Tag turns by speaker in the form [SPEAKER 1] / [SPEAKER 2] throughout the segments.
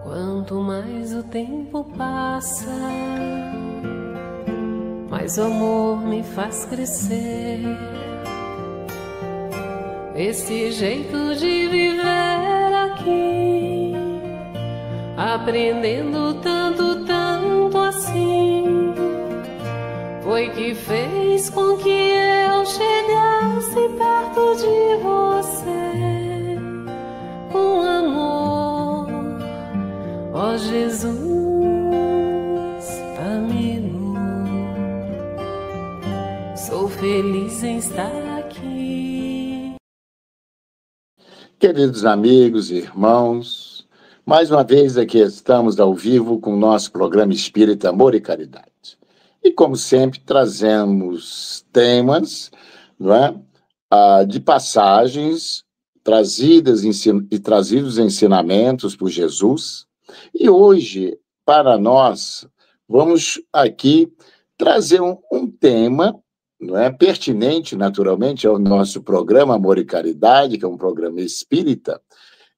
[SPEAKER 1] Quanto mais o tempo passa, mais o amor me faz crescer. Esse jeito de viver aqui, aprendendo tanto, tanto assim, foi que fez com que eu chegasse perto de você com amor. Ó Jesus, amigo, sou feliz em estar aqui.
[SPEAKER 2] Queridos amigos e irmãos, mais uma vez aqui estamos ao vivo com o nosso programa Espírita Amor e Caridade. E como sempre, trazemos temas, não é? De passagens trazidos ensinamentos por Jesus. E hoje, para nós, vamos aqui trazer um tema, não é, pertinente, naturalmente, ao nosso programa Amor e Caridade, que é um programa espírita,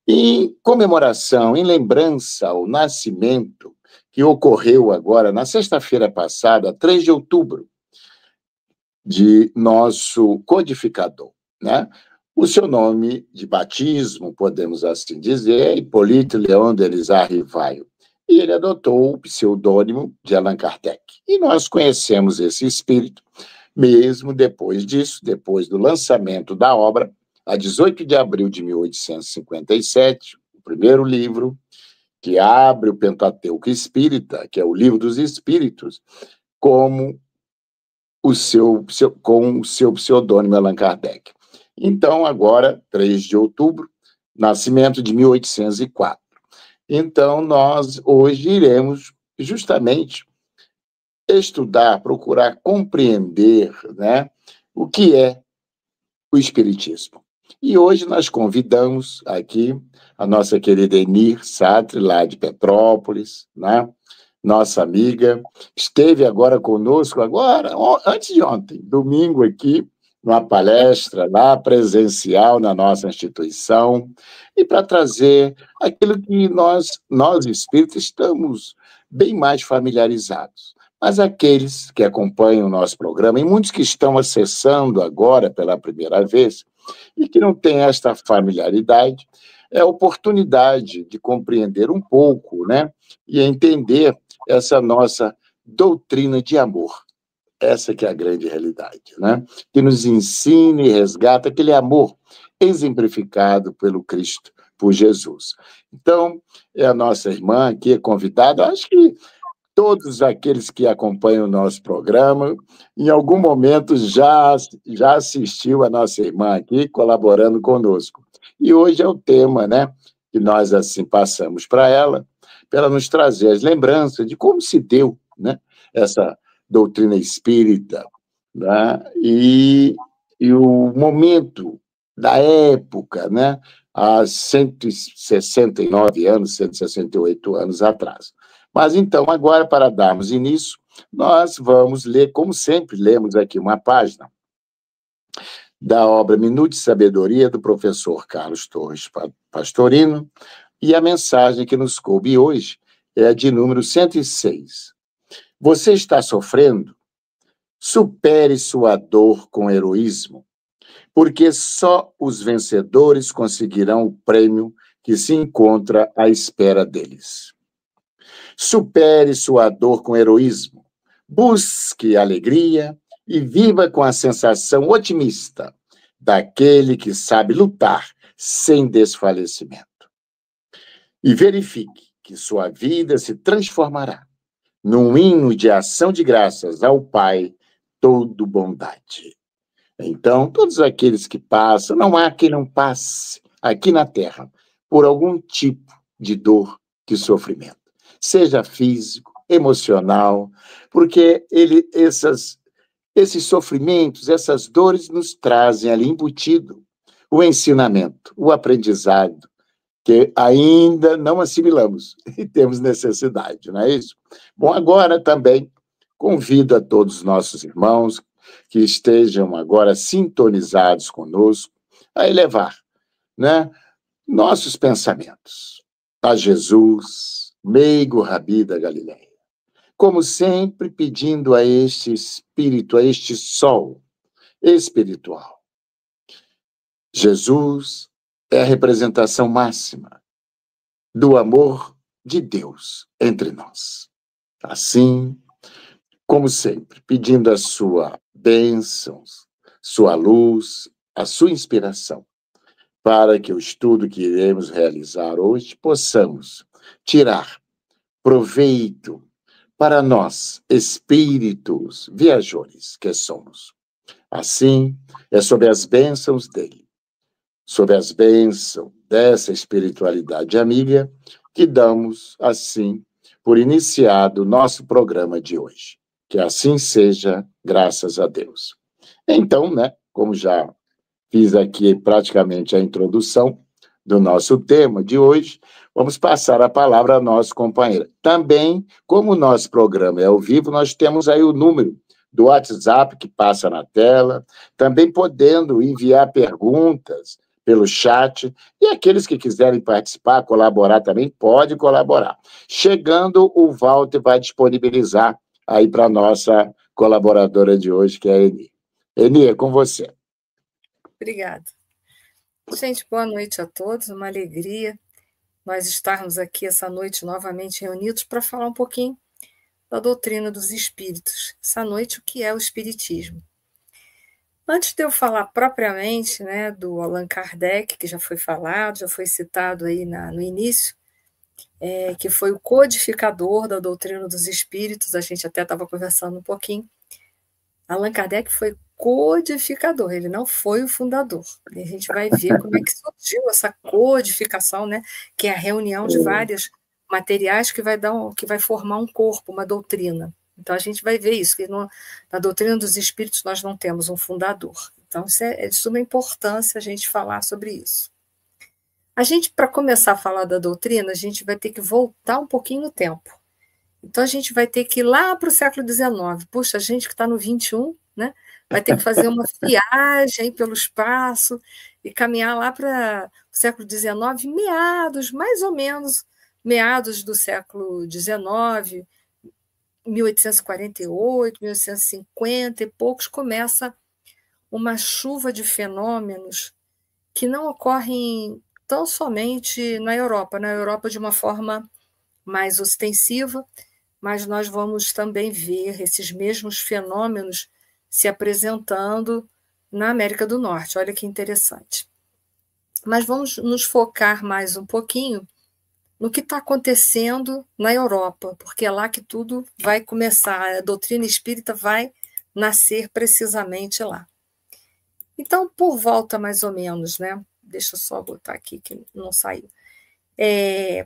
[SPEAKER 2] em comemoração, em lembrança ao nascimento que ocorreu agora, na sexta-feira passada, 3 de outubro, de nosso codificador, né? O seu nome de batismo, podemos assim dizer, é Hipólito Leon Denis Rivaio. E ele adotou o pseudônimo de Allan Kardec. E nós conhecemos esse espírito, mesmo depois disso, depois do lançamento da obra, a 18 de abril de 1857, o primeiro livro que abre o Pentateuco Espírita, que é o Livro dos Espíritos, com o seu pseudônimo Allan Kardec. Então, agora, 3 de outubro, nascimento de 1804. Então, nós hoje iremos justamente estudar, procurar compreender, né, o que é o Espiritismo. E hoje nós convidamos aqui a nossa querida Enir Sartre, lá de Petrópolis, né? Nossa amiga, esteve agora conosco, antes de ontem, domingo aqui, numa palestra lá presencial na nossa instituição, e para trazer aquilo que nós espíritas estamos bem mais familiarizados. Mas aqueles que acompanham o nosso programa, e muitos que estão acessando agora pela primeira vez, e que não têm esta familiaridade, é a oportunidade de compreender um pouco, né? E entender essa nossa doutrina de amor. Essa que é a grande realidade, né? Que nos ensina e resgata aquele amor exemplificado pelo Cristo, por Jesus. Então, é a nossa irmã aqui convidada, acho que todos aqueles que acompanham o nosso programa, em algum momento já assistiu a nossa irmã aqui, colaborando conosco. E hoje é o tema, né, que nós assim passamos para ela nos trazer as lembranças de como se deu, né, essa doutrina espírita, né, e o momento da época, né, há 169 anos, 168 anos atrás. Mas então, agora, para darmos início, nós vamos ler, como sempre, lemos aqui uma página da obra Minuto de Sabedoria, do professor Carlos Torres Pastorino, e a mensagem que nos coube hoje é a de número 106. Você está sofrendo? Supere sua dor com heroísmo, porque só os vencedores conseguirão o prêmio que se encontra à espera deles. Supere sua dor com heroísmo, busque alegria e viva com a sensação otimista daquele que sabe lutar sem desfalecimento. E verifique que sua vida se transformará num hino de ação de graças ao Pai todo bondade. Então, todos aqueles que passam, não há quem não passe aqui na Terra por algum tipo de dor, de sofrimento. Seja físico, emocional, porque esses sofrimentos, essas dores nos trazem ali embutido o ensinamento, o aprendizado, que ainda não assimilamos e temos necessidade, não é isso? Bom, agora também convido a todos os nossos irmãos que estejam agora sintonizados conosco a elevar, né, nossos pensamentos a Jesus, meigo Rabi da Galileia. Como sempre, pedindo a este Espírito, a este sol espiritual. Jesus é a representação máxima do amor de Deus entre nós. Assim, como sempre, pedindo a sua bênção, sua luz, a sua inspiração, para que o estudo que iremos realizar hoje possamos tirar proveito para nós, espíritos viajores que somos. Assim, é sob as bênçãos dele, sob as bênçãos dessa espiritualidade amiga, que damos, assim, por iniciado o nosso programa de hoje. Que assim seja, graças a Deus. Então, né, como já fiz aqui praticamente a introdução do nosso tema de hoje, vamos passar a palavra à nossa companheira. Também, como o nosso programa é ao vivo, nós temos aí o número do WhatsApp que passa na tela, também podendo enviar perguntas pelo chat, e aqueles que quiserem participar, colaborar também, pode colaborar. Chegando, o Walter vai disponibilizar aí para a nossa colaboradora de hoje, que é a Eni. Eni, é com você.
[SPEAKER 3] Obrigada. Gente, boa noite a todos, uma alegria nós estarmos aqui essa noite novamente reunidos para falar um pouquinho da doutrina dos espíritos. Essa noite, o que é o espiritismo? Antes de eu falar propriamente, né, do Allan Kardec, que já foi falado, já foi citado aí no início, que foi o codificador da doutrina dos espíritos, a gente até estava conversando um pouquinho. Allan Kardec foi codificador, ele não foi o fundador. E a gente vai ver como é que surgiu essa codificação, né, que é a reunião de vários materiais que vai formar um corpo, uma doutrina. Então, a gente vai ver isso, que na doutrina dos espíritos nós não temos um fundador. Então, isso é de suma importância a gente falar sobre isso. A gente, para começar a falar da doutrina, a gente vai ter que voltar um pouquinho no tempo. Então, a gente vai ter que ir lá para o século XIX. Puxa, a gente que está no XXI, né, vai ter que fazer uma viagem pelo espaço e caminhar lá para o século XIX, mais ou menos, meados do século XIX, 1848, 1850 e poucos, começa uma chuva de fenômenos que não ocorrem tão somente na Europa de uma forma mais ostensiva, mas nós vamos também ver esses mesmos fenômenos se apresentando na América do Norte. Olha que interessante. Mas vamos nos focar mais um pouquinho no que está acontecendo na Europa, porque é lá que tudo vai começar, a doutrina espírita vai nascer precisamente lá. Então, por volta mais ou menos, né? Deixa eu só botar aqui que não saiu.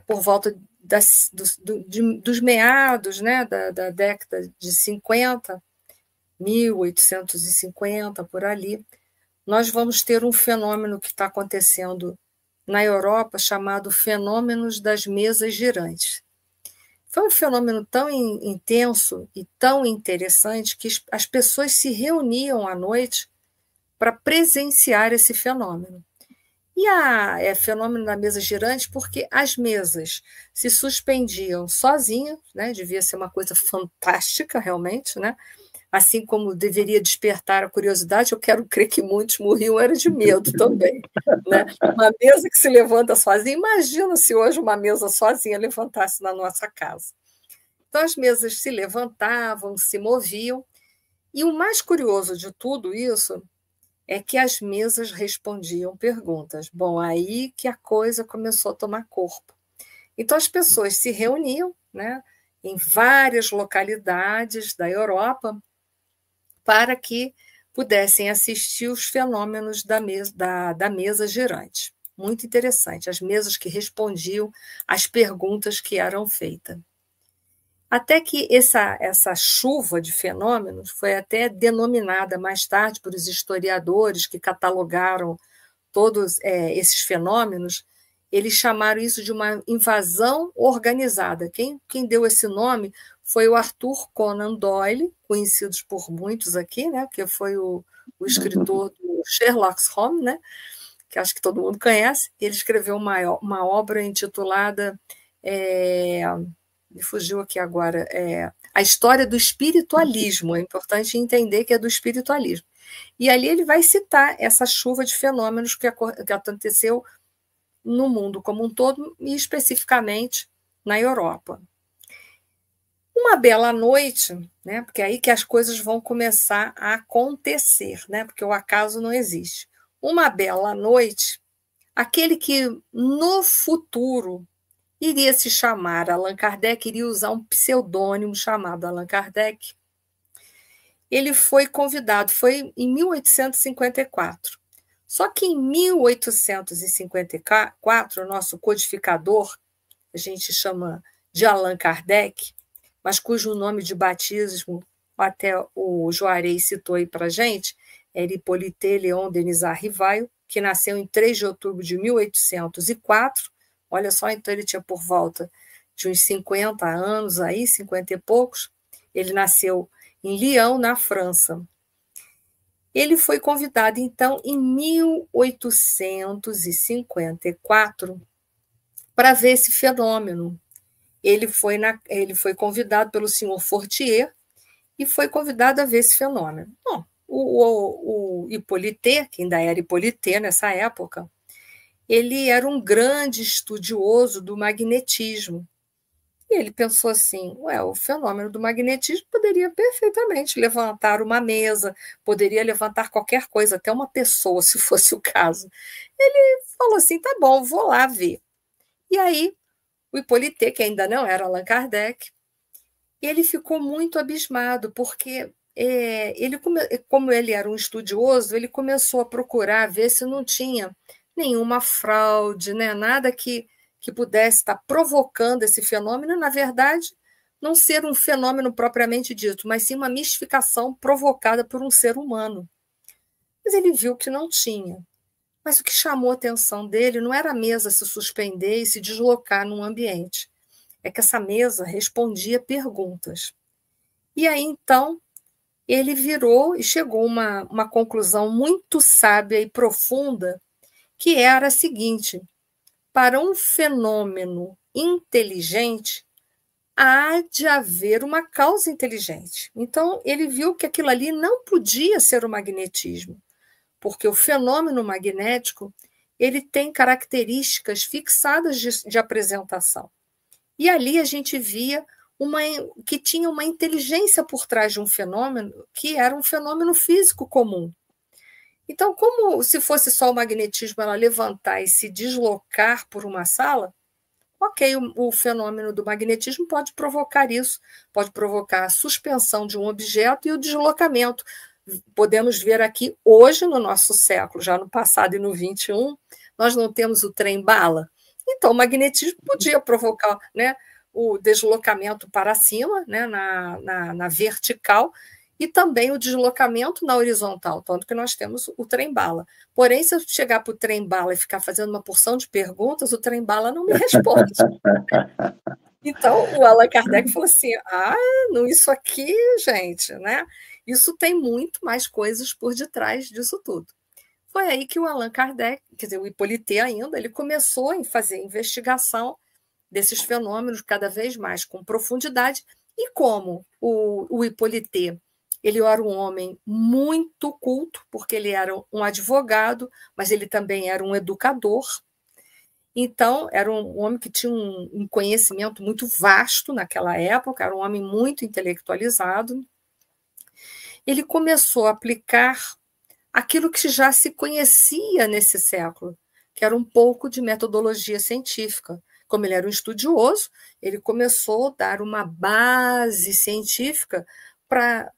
[SPEAKER 3] Por volta dos meados, né, da década de 50, 1850, por ali, nós vamos ter um fenômeno que está acontecendo na Europa chamado fenômenos das mesas girantes. Foi um fenômeno tão intenso e tão interessante que as pessoas se reuniam à noite para presenciar esse fenômeno. E é fenômeno da mesa girante porque as mesas se suspendiam sozinhas, né? Devia ser uma coisa fantástica, realmente, né? Assim como deveria despertar a curiosidade, eu quero crer que muitos morriam era de medo também. Né? Uma mesa que se levanta sozinha, imagina se hoje uma mesa sozinha levantasse na nossa casa. Então, as mesas se levantavam, se moviam, e o mais curioso de tudo isso é que as mesas respondiam perguntas. Bom, aí que a coisa começou a tomar corpo. Então, as pessoas se reuniam, né, em várias localidades da Europa para que pudessem assistir os fenômenos da mesa girante. Muito interessante, as mesas que respondiam às perguntas que eram feitas. Até que essa chuva de fenômenos foi até denominada mais tarde por os historiadores que catalogaram todos esses fenômenos, eles chamaram isso de uma invasão organizada. Quem deu esse nome foi o Arthur Conan Doyle, conhecido por muitos aqui, né, que foi o escritor do Sherlock Holmes, né? que acho que todo mundo conhece. Ele escreveu uma obra intitulada, me fugiu aqui agora, A História do Espiritualismo. É importante entender que é do espiritualismo. E ali ele vai citar essa chuva de fenômenos que aconteceu no mundo como um todo, e especificamente na Europa. Uma bela noite, né, porque é aí que as coisas vão começar a acontecer, né, porque o acaso não existe. Uma bela noite, aquele que no futuro iria se chamar Allan Kardec, iria usar um pseudônimo chamado Allan Kardec, ele foi convidado, foi em 1854. Só que em 1854, o nosso codificador, a gente chama de Allan Kardec, mas cujo nome de batismo até o Juarez citou aí para a gente, era Hippolyte Léon Denisard Rivail, que nasceu em 3 de outubro de 1804. Olha só, então ele tinha por volta de uns 50 anos, aí, 50 e poucos. Ele nasceu em Lyon, na França. Ele foi convidado, então, em 1854, para ver esse fenômeno. Ele foi convidado pelo senhor Fortier e foi convidado a ver esse fenômeno. Bom, o Hippolyte, que ainda era Hippolyte nessa época, ele era um grande estudioso do magnetismo. E ele pensou assim, o fenômeno do magnetismo poderia perfeitamente levantar uma mesa, poderia levantar qualquer coisa, até uma pessoa, se fosse o caso. Ele falou assim, tá bom, vou lá ver. E aí, o Hippolyte, que ainda não era Allan Kardec, ele ficou muito abismado, porque como ele era um estudioso, ele começou a procurar ver se não tinha nenhuma fraude, né? Nada que pudesse estar provocando esse fenômeno, na verdade, não ser um fenômeno propriamente dito, mas sim uma mistificação provocada por um ser humano. Mas ele viu que não tinha. Mas o que chamou a atenção dele não era a mesa se suspender e se deslocar num ambiente. É que essa mesa respondia perguntas. E aí, então, ele virou e chegou a uma conclusão muito sábia e profunda, que era a seguinte: para um fenômeno inteligente, há de haver uma causa inteligente. Então, ele viu que aquilo ali não podia ser o magnetismo, porque o fenômeno magnético ele tem características fixadas de apresentação. E ali a gente via que tinha uma inteligência por trás de um fenômeno que era um fenômeno físico comum. Então, como se fosse só o magnetismo ela levantar e se deslocar por uma sala, ok, o fenômeno do magnetismo pode provocar isso, pode provocar a suspensão de um objeto e o deslocamento. Podemos ver aqui hoje, no nosso século, já no passado e no 21, nós não temos o trem-bala. Então, o magnetismo podia provocar, né, o deslocamento para cima, né, na vertical, e também o deslocamento na horizontal, tanto que nós temos o trem-bala. Porém, se eu chegar para o trem-bala e ficar fazendo uma porção de perguntas, o trem-bala não me responde. Então, o Allan Kardec falou assim, não, isso aqui, gente, né? Isso tem muito mais coisas por detrás disso tudo. Foi aí que o Allan Kardec, quer dizer, o Hippolyte ainda, ele começou a fazer investigação desses fenômenos cada vez mais com profundidade, e como o Hippolyte ele era um homem muito culto, porque ele era um advogado, mas ele também era um educador. Então, era um homem que tinha um conhecimento muito vasto naquela época, era um homem muito intelectualizado. Ele começou a aplicar aquilo que já se conhecia nesse século, que era um pouco de metodologia científica. Como ele era um estudioso, ele começou a dar uma base científica para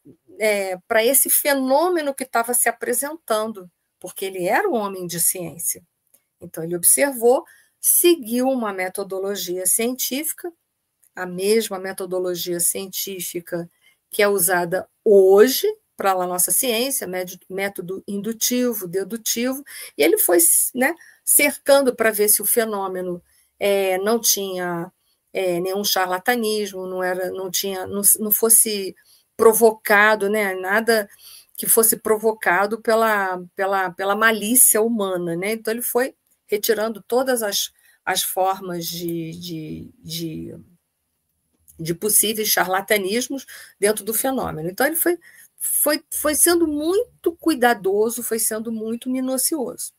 [SPEAKER 3] esse fenômeno que estava se apresentando, porque ele era um homem de ciência. Então, ele observou, seguiu uma metodologia científica, a mesma metodologia científica que é usada hoje para a nossa ciência, método indutivo, dedutivo, e ele foi, né, cercando para ver se o fenômeno não tinha nenhum charlatanismo, não fosse provocado, né, nada que fosse provocado pela malícia humana, né? Então ele foi retirando todas as formas de possíveis charlatanismos dentro do fenômeno. Então ele foi sendo muito cuidadoso, foi sendo muito minucioso.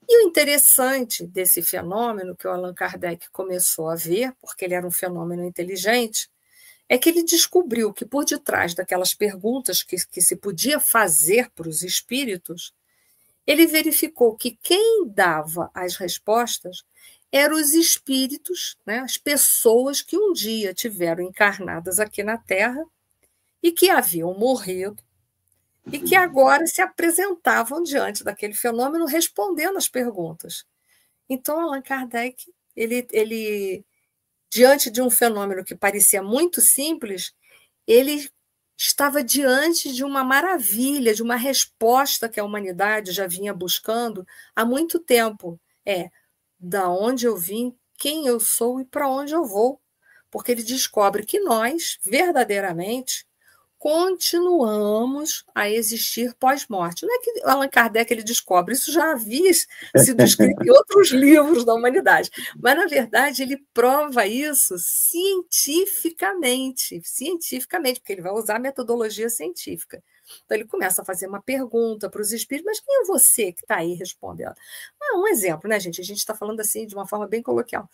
[SPEAKER 3] E o interessante desse fenômeno que o Allan Kardec começou a ver, porque ele era um fenômeno inteligente, é que ele descobriu que por detrás daquelas perguntas que se podia fazer para os espíritos, ele verificou que quem dava as respostas eram os espíritos, né, as pessoas que um dia tiveram encarnadas aqui na Terra e que haviam morrido e que agora se apresentavam diante daquele fenômeno respondendo as perguntas. Então, Allan Kardec, ele diante de um fenômeno que parecia muito simples, ele estava diante de uma maravilha, de uma resposta que a humanidade já vinha buscando há muito tempo. Da onde eu vim, quem eu sou e para onde eu vou. Porque ele descobre que nós, verdadeiramente, continuamos a existir pós-morte. Não é que Allan Kardec ele descobre, isso já havia sido escrito em outros livros da humanidade, mas, na verdade, ele prova isso cientificamente, porque ele vai usar a metodologia científica. Então, ele começa a fazer uma pergunta para os espíritos, mas quem é você que está aí respondendo? Um exemplo, né, gente? A gente está falando assim de uma forma bem coloquial.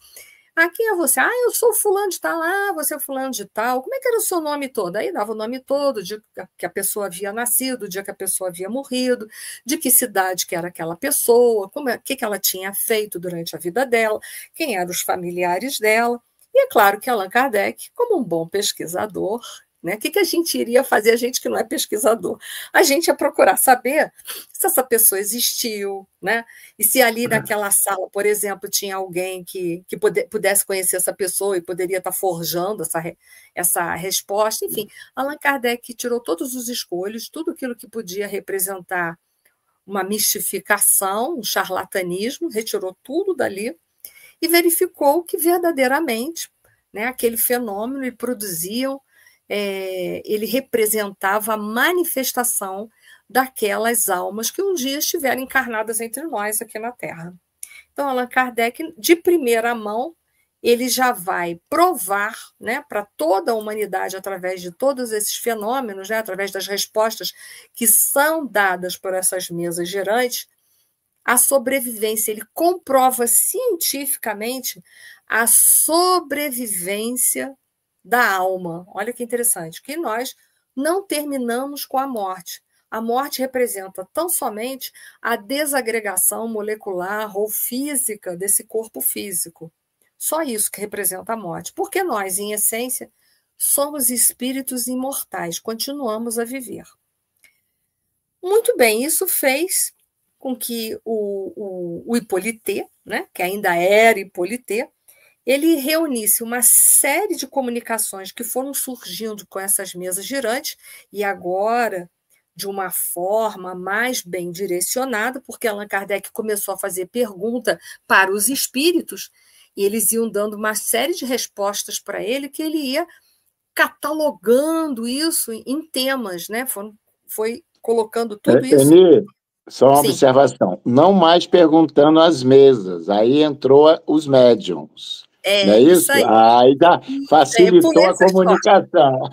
[SPEAKER 3] Quem é você? Eu sou fulano de tal. Você é fulano de tal. Como é que era o seu nome todo? Aí dava o nome todo, o dia que a pessoa havia nascido, o dia que a pessoa havia morrido, de que cidade que era aquela pessoa, o que ela tinha feito durante a vida dela, quem eram os familiares dela. E é claro que Allan Kardec, como um bom pesquisador, né? O que a gente iria fazer, a gente que não é pesquisador? A gente ia procurar saber se essa pessoa existiu, né? E se ali naquela sala, por exemplo, tinha alguém que pudesse conhecer essa pessoa e poderia estar forjando essa resposta. Enfim, Allan Kardec tirou todos os escolhos, tudo aquilo que podia representar uma mistificação, um charlatanismo, retirou tudo dali e verificou que verdadeiramente, né, aquele fenômeno ele produziam ele representava a manifestação daquelas almas que um dia estiveram encarnadas entre nós aqui na Terra. Então, Allan Kardec, de primeira mão, ele já vai provar, né, para toda a humanidade, através de todos esses fenômenos, né, através das respostas que são dadas por essas mesas girantes, a sobrevivência. Ele comprova cientificamente a sobrevivência da alma. Olha que interessante, que nós não terminamos com a morte. A morte representa tão somente a desagregação molecular ou física desse corpo físico. Só isso que representa a morte. Porque nós, em essência, somos espíritos imortais, continuamos a viver. Muito bem, isso fez com que o Hippolyte, né, que ainda era Hippolyte, ele reunisse uma série de comunicações que foram surgindo com essas mesas girantes, e agora de uma forma mais bem direcionada, porque Allan Kardec começou a fazer pergunta para os espíritos, e eles iam dando uma série de respostas para ele, que ele ia catalogando isso em temas, né? Foi colocando tudo isso.
[SPEAKER 2] Eni, só uma observação. Não mais perguntando às mesas, aí entrou os médiums. Não é isso? Aí facilitou a comunicação.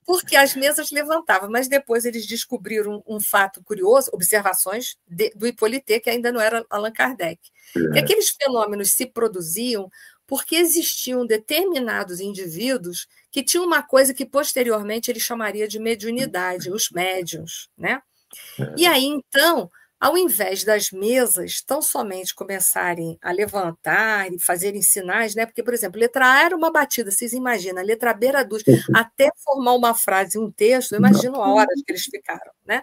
[SPEAKER 3] Porque as mesas levantavam, mas depois eles descobriram um fato curioso, observações do Hippolyte, que ainda não era Allan Kardec, que aqueles fenômenos se produziam porque existiam determinados indivíduos que tinham uma coisa que posteriormente ele chamaria de mediunidade, os médiuns, né? E aí, então, ao invés das mesas tão somente começarem a levantar e fazerem sinais, né? Porque, por exemplo, letra A era uma batida, vocês imaginam, a letra B era duas, até formar uma frase, um texto, eu imagino a horas que eles ficaram, né?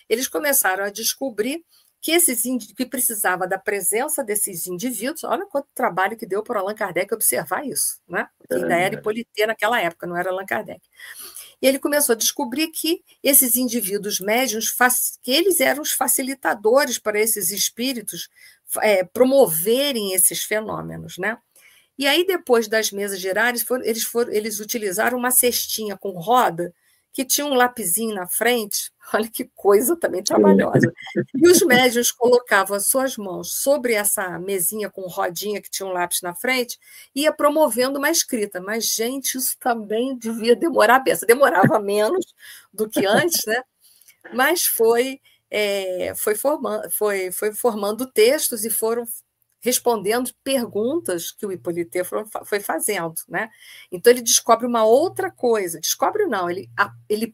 [SPEAKER 3] Eles começaram a descobrir que precisava da presença desses indivíduos. Olha quanto trabalho que deu para Allan Kardec observar isso, né? Que ainda era Hippolyte naquela época, não era Allan Kardec. E ele começou a descobrir que esses indivíduos médiuns, que eles eram os facilitadores para esses espíritos promoverem esses fenômenos, né? E aí, depois das mesas girantes, eles utilizaram uma cestinha com roda, que tinha um lapisinho na frente, olha que coisa também trabalhosa. E os médiuns colocavam as suas mãos sobre essa mesinha com rodinha que tinha um lápis na frente e ia promovendo uma escrita. Mas, gente, isso também devia demorar a beça. Demorava menos do que antes, né? Mas foi formando textos e foram respondendo perguntas que o Hippolyte foi fazendo, né? Então ele descobre uma outra coisa, descobre não, ele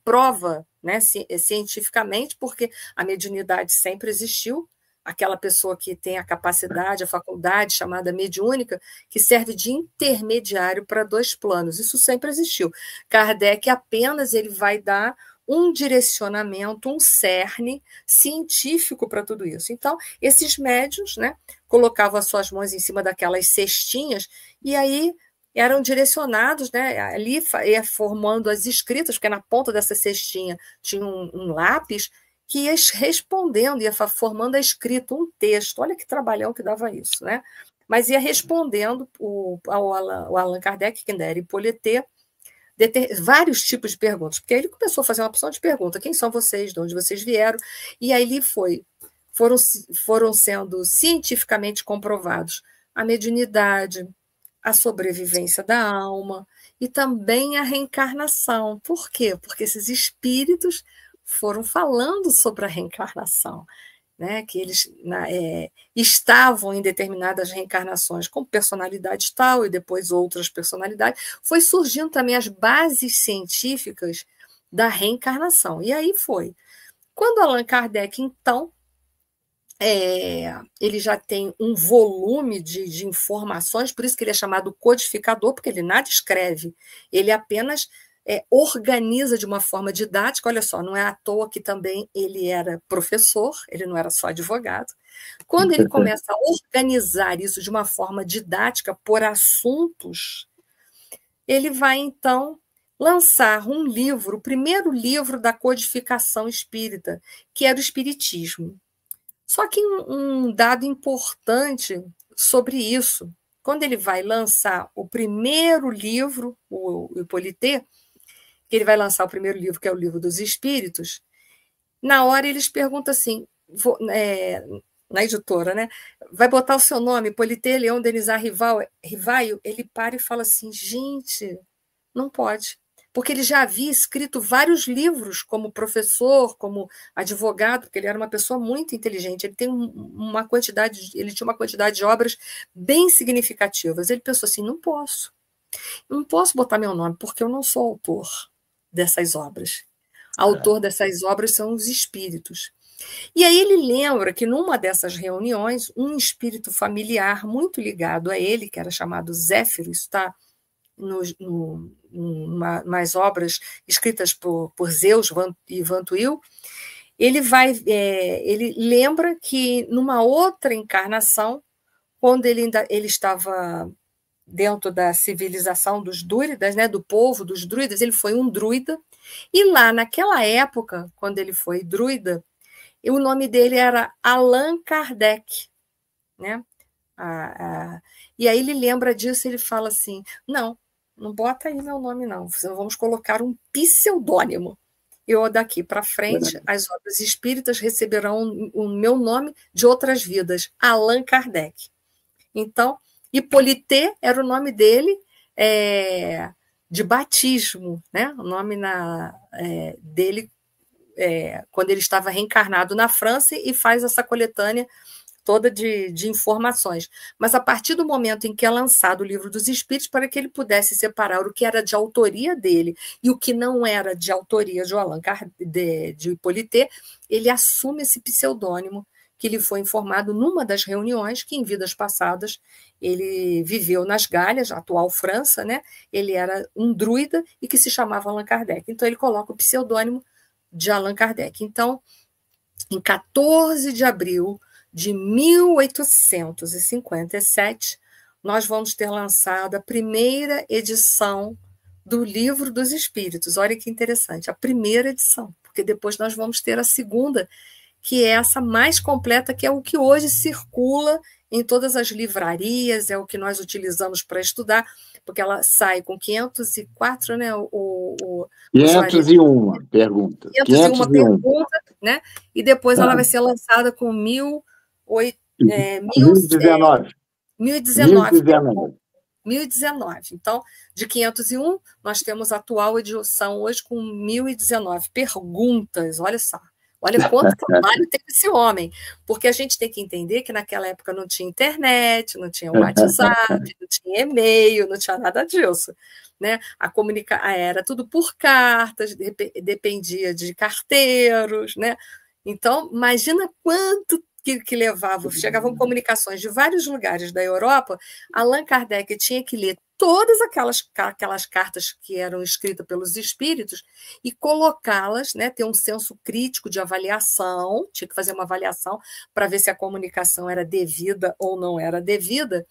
[SPEAKER 3] prova, né, cientificamente, porque a mediunidade sempre existiu, aquela pessoa que tem a capacidade, a faculdade chamada mediúnica, que serve de intermediário para dois planos, isso sempre existiu. Kardec apenas ele vai dar um direcionamento, um cerne científico para tudo isso. Então, esses médiuns, né, colocavam as suas mãos em cima daquelas cestinhas e aí eram direcionados, né, ali ia formando as escritas, porque na ponta dessa cestinha tinha um lápis que ia respondendo, ia formando a escrita, um texto. Olha que trabalhão que dava isso, né? Mas ia respondendo o Allan Kardec, que ainda era Hippolyte, vários tipos de perguntas, porque aí ele começou a fazer uma opção de pergunta, quem são vocês, de onde vocês vieram, e aí foram sendo cientificamente comprovados a mediunidade, a sobrevivência da alma e também a reencarnação. Por quê? Porque esses espíritos foram falando sobre a reencarnação, né, que eles estavam em determinadas reencarnações com personalidade tal e depois outras personalidades, foi surgindo também as bases científicas da reencarnação. E aí foi. Quando Allan Kardec, então, ele já tem um volume de informações, por isso que ele é chamado codificador, porque ele nada escreve, ele apenas organiza de uma forma didática. Olha só, não é à toa que também ele era professor, ele não era só advogado. Quando ele começa a organizar isso de uma forma didática por assuntos, ele vai, então, lançar um livro, o primeiro livro da codificação espírita, que era o Espiritismo. Só que um dado importante sobre isso, quando ele vai lançar o primeiro livro, o Hippolyte, que ele vai lançar o primeiro livro, que é o Livro dos Espíritos, na hora eles perguntam assim, na editora, né? Vai botar o seu nome, Hippolyte Leão Denisard Rivaio? Ele para e fala assim, gente, não pode. Porque ele já havia escrito vários livros como professor, como advogado, porque ele era uma pessoa muito inteligente, ele tinha uma quantidade de obras bem significativas. Ele pensou assim, não posso botar meu nome, porque eu não sou autor dessas obras. Autor dessas obras são os espíritos. E aí ele lembra que numa dessas reuniões, um espírito familiar muito ligado a ele, que era chamado Zéfiro, está nas obras escritas por Zeus e Vantuil, ele lembra que numa outra encarnação, quando ele estava dentro da civilização dos Dúridas, né, do povo dos druidas, ele foi um druida, e lá naquela época, quando ele foi druida, o nome dele era Allan Kardec, né? E aí ele lembra disso, ele fala assim, não bota aí meu nome não, vamos colocar um pseudônimo. Eu daqui para frente, as obras espíritas receberão o meu nome de outras vidas, Allan Kardec. Então, Hippolyte era o nome dele de batismo, né? O nome dele quando ele estava reencarnado na França e faz essa coletânea toda de informações. Mas a partir do momento em que é lançado o Livro dos Espíritos, para que ele pudesse separar o que era de autoria dele e o que não era de autoria de Hippolyte, ele assume esse pseudônimo que lhe foi informado numa das reuniões que, em vidas passadas, ele viveu nas Galhas, atual França, né? Ele era um druida e que se chamava Allan Kardec. Então, ele coloca o pseudônimo de Allan Kardec. Então, em 14 de abril de 1857, nós vamos ter lançado a primeira edição do Livro dos Espíritos. Olha que interessante, a primeira edição, porque depois nós vamos ter a segunda, que é essa mais completa, que é o que hoje circula em todas as livrarias, é o que nós utilizamos para estudar, porque ela sai com 504, né?
[SPEAKER 2] 501 perguntas.
[SPEAKER 3] 501 perguntas, né? E depois ela vai ser lançada com
[SPEAKER 2] 1019.
[SPEAKER 3] 1019. Então, de 501, nós temos a atual edição hoje com 1019 perguntas. Olha só. Olha quanto trabalho teve esse homem. Porque a gente tem que entender que naquela época não tinha internet, não tinha WhatsApp, não tinha e-mail, não tinha nada disso. Né? Era tudo por cartas, dependia de carteiros. Né? Então, imagina quanto que levava. Chegavam comunicações de vários lugares da Europa. Allan Kardec tinha que ler todas aquelas cartas que eram escritas pelos espíritos e colocá-las, né, ter um senso crítico de avaliação, tinha que fazer uma avaliação para ver se a comunicação era devida ou não era devida,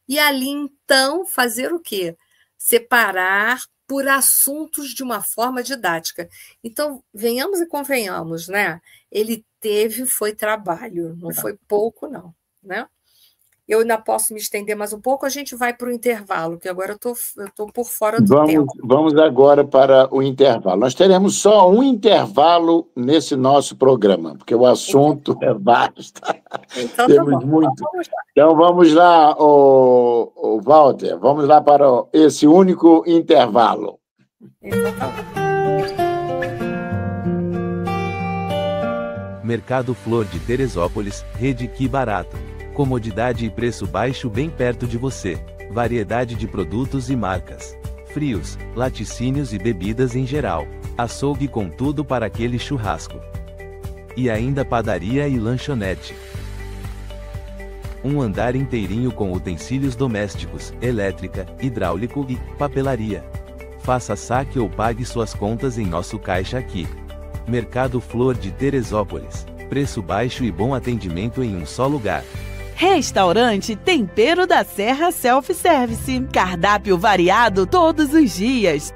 [SPEAKER 3] e ali, então, fazer o quê? Separar por assuntos de uma forma didática. Então, venhamos e convenhamos, né? Ele foi trabalho, não foi pouco, não, né? Eu ainda posso me estender mais um pouco, a gente vai para o intervalo, que agora eu estou por fora do tempo.
[SPEAKER 2] Vamos agora para o intervalo. Nós teremos só um intervalo nesse nosso programa, porque o assunto é vasto.
[SPEAKER 3] Então,
[SPEAKER 2] temos muito. Então, vamos lá, o Walter, vamos lá para esse único intervalo.
[SPEAKER 3] Então, tá bom.
[SPEAKER 4] Mercado Flor de Teresópolis, Rede Que Barato. Comodidade e preço baixo bem perto de você. Variedade de produtos e marcas. Frios, laticínios e bebidas em geral. Açougue com tudo para aquele churrasco. E ainda padaria e lanchonete. Um andar inteirinho com utensílios domésticos, elétrica, hidráulico e papelaria. Faça saque ou pague suas contas em nosso caixa aqui. Mercado Flor de Teresópolis. Preço baixo e bom atendimento em um só lugar.
[SPEAKER 5] Restaurante Tempero da Serra Self-Service. Cardápio variado todos os dias.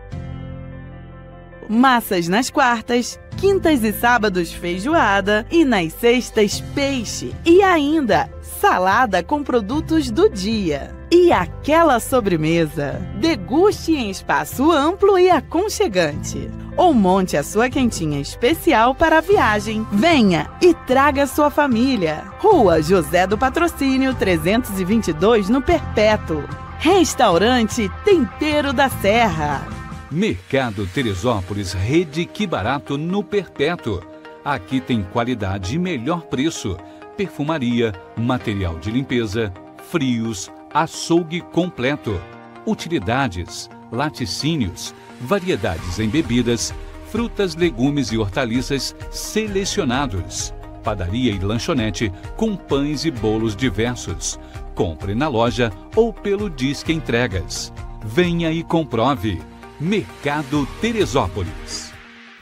[SPEAKER 5] Massas nas quartas, quintas e sábados feijoada e nas sextas peixe. E ainda salada com produtos do dia. E aquela sobremesa. Deguste em espaço amplo e aconchegante. Ou monte a sua quentinha especial para a viagem. Venha e traga sua família. Rua José do Patrocínio, 322, no Perpétuo. Restaurante Tempero da Serra.
[SPEAKER 6] Mercado Teresópolis, Rede Que Barato, no Perpétuo. Aqui tem qualidade e melhor preço. Perfumaria, material de limpeza, frios, açougue completo, utilidades, laticínios, variedades em bebidas, frutas, legumes e hortaliças selecionados, padaria e lanchonete com pães e bolos diversos. Compre na loja ou pelo Disque Entregas. Venha e comprove. Mercado Teresópolis.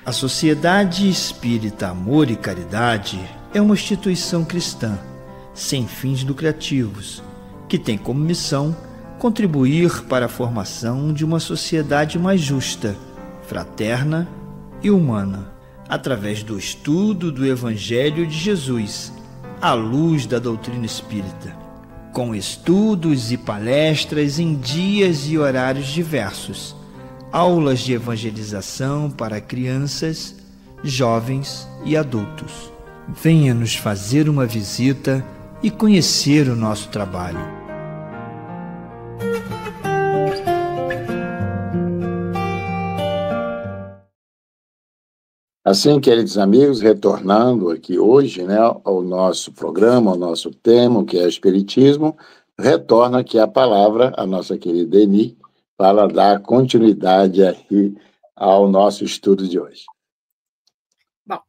[SPEAKER 7] A Sociedade Espírita Amor e Caridade é uma instituição cristã, sem fins lucrativos, que tem como missão contribuir para a formação de uma sociedade mais justa, fraterna e humana, através do estudo do Evangelho de Jesus, à luz da doutrina espírita, com estudos e palestras em dias e horários diversos, aulas de evangelização para crianças, jovens e adultos. Venha nos fazer uma visita e conhecer o nosso trabalho.
[SPEAKER 2] Assim, queridos amigos, retornando aqui hoje, né, ao nosso programa, ao nosso tema, que é o Espiritismo, retorna aqui a palavra, a nossa querida Eni, para dar continuidade aí ao nosso estudo de hoje.
[SPEAKER 3] Bom,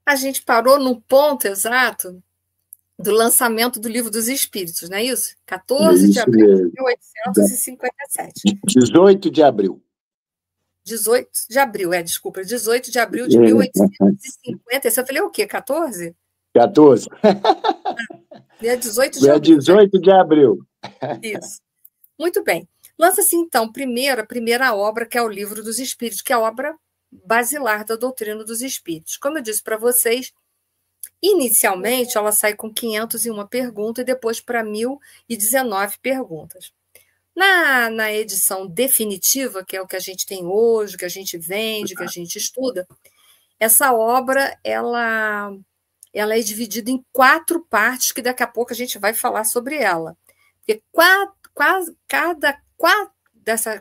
[SPEAKER 3] a gente parou no ponto exato do lançamento do Livro dos Espíritos, não é isso? 14 de abril de 1857.
[SPEAKER 2] 18 de abril.
[SPEAKER 3] 18 de abril, desculpa, 18 de abril de 1850. Esse eu falei o quê? 14?
[SPEAKER 2] 14.
[SPEAKER 3] É 18 de abril.
[SPEAKER 2] É 18 de abril.
[SPEAKER 3] Isso. Muito bem. Lança-se, então, a primeira obra, que é o Livro dos Espíritos, que é a obra basilar da doutrina dos Espíritos. Como eu disse para vocês, inicialmente ela sai com 501 perguntas e depois para 1019 perguntas. Na edição definitiva, que é o que a gente tem hoje, que a gente vende, que a gente estuda, essa obra ela é dividida em 4 partes, que daqui a pouco a gente vai falar sobre ela. Porque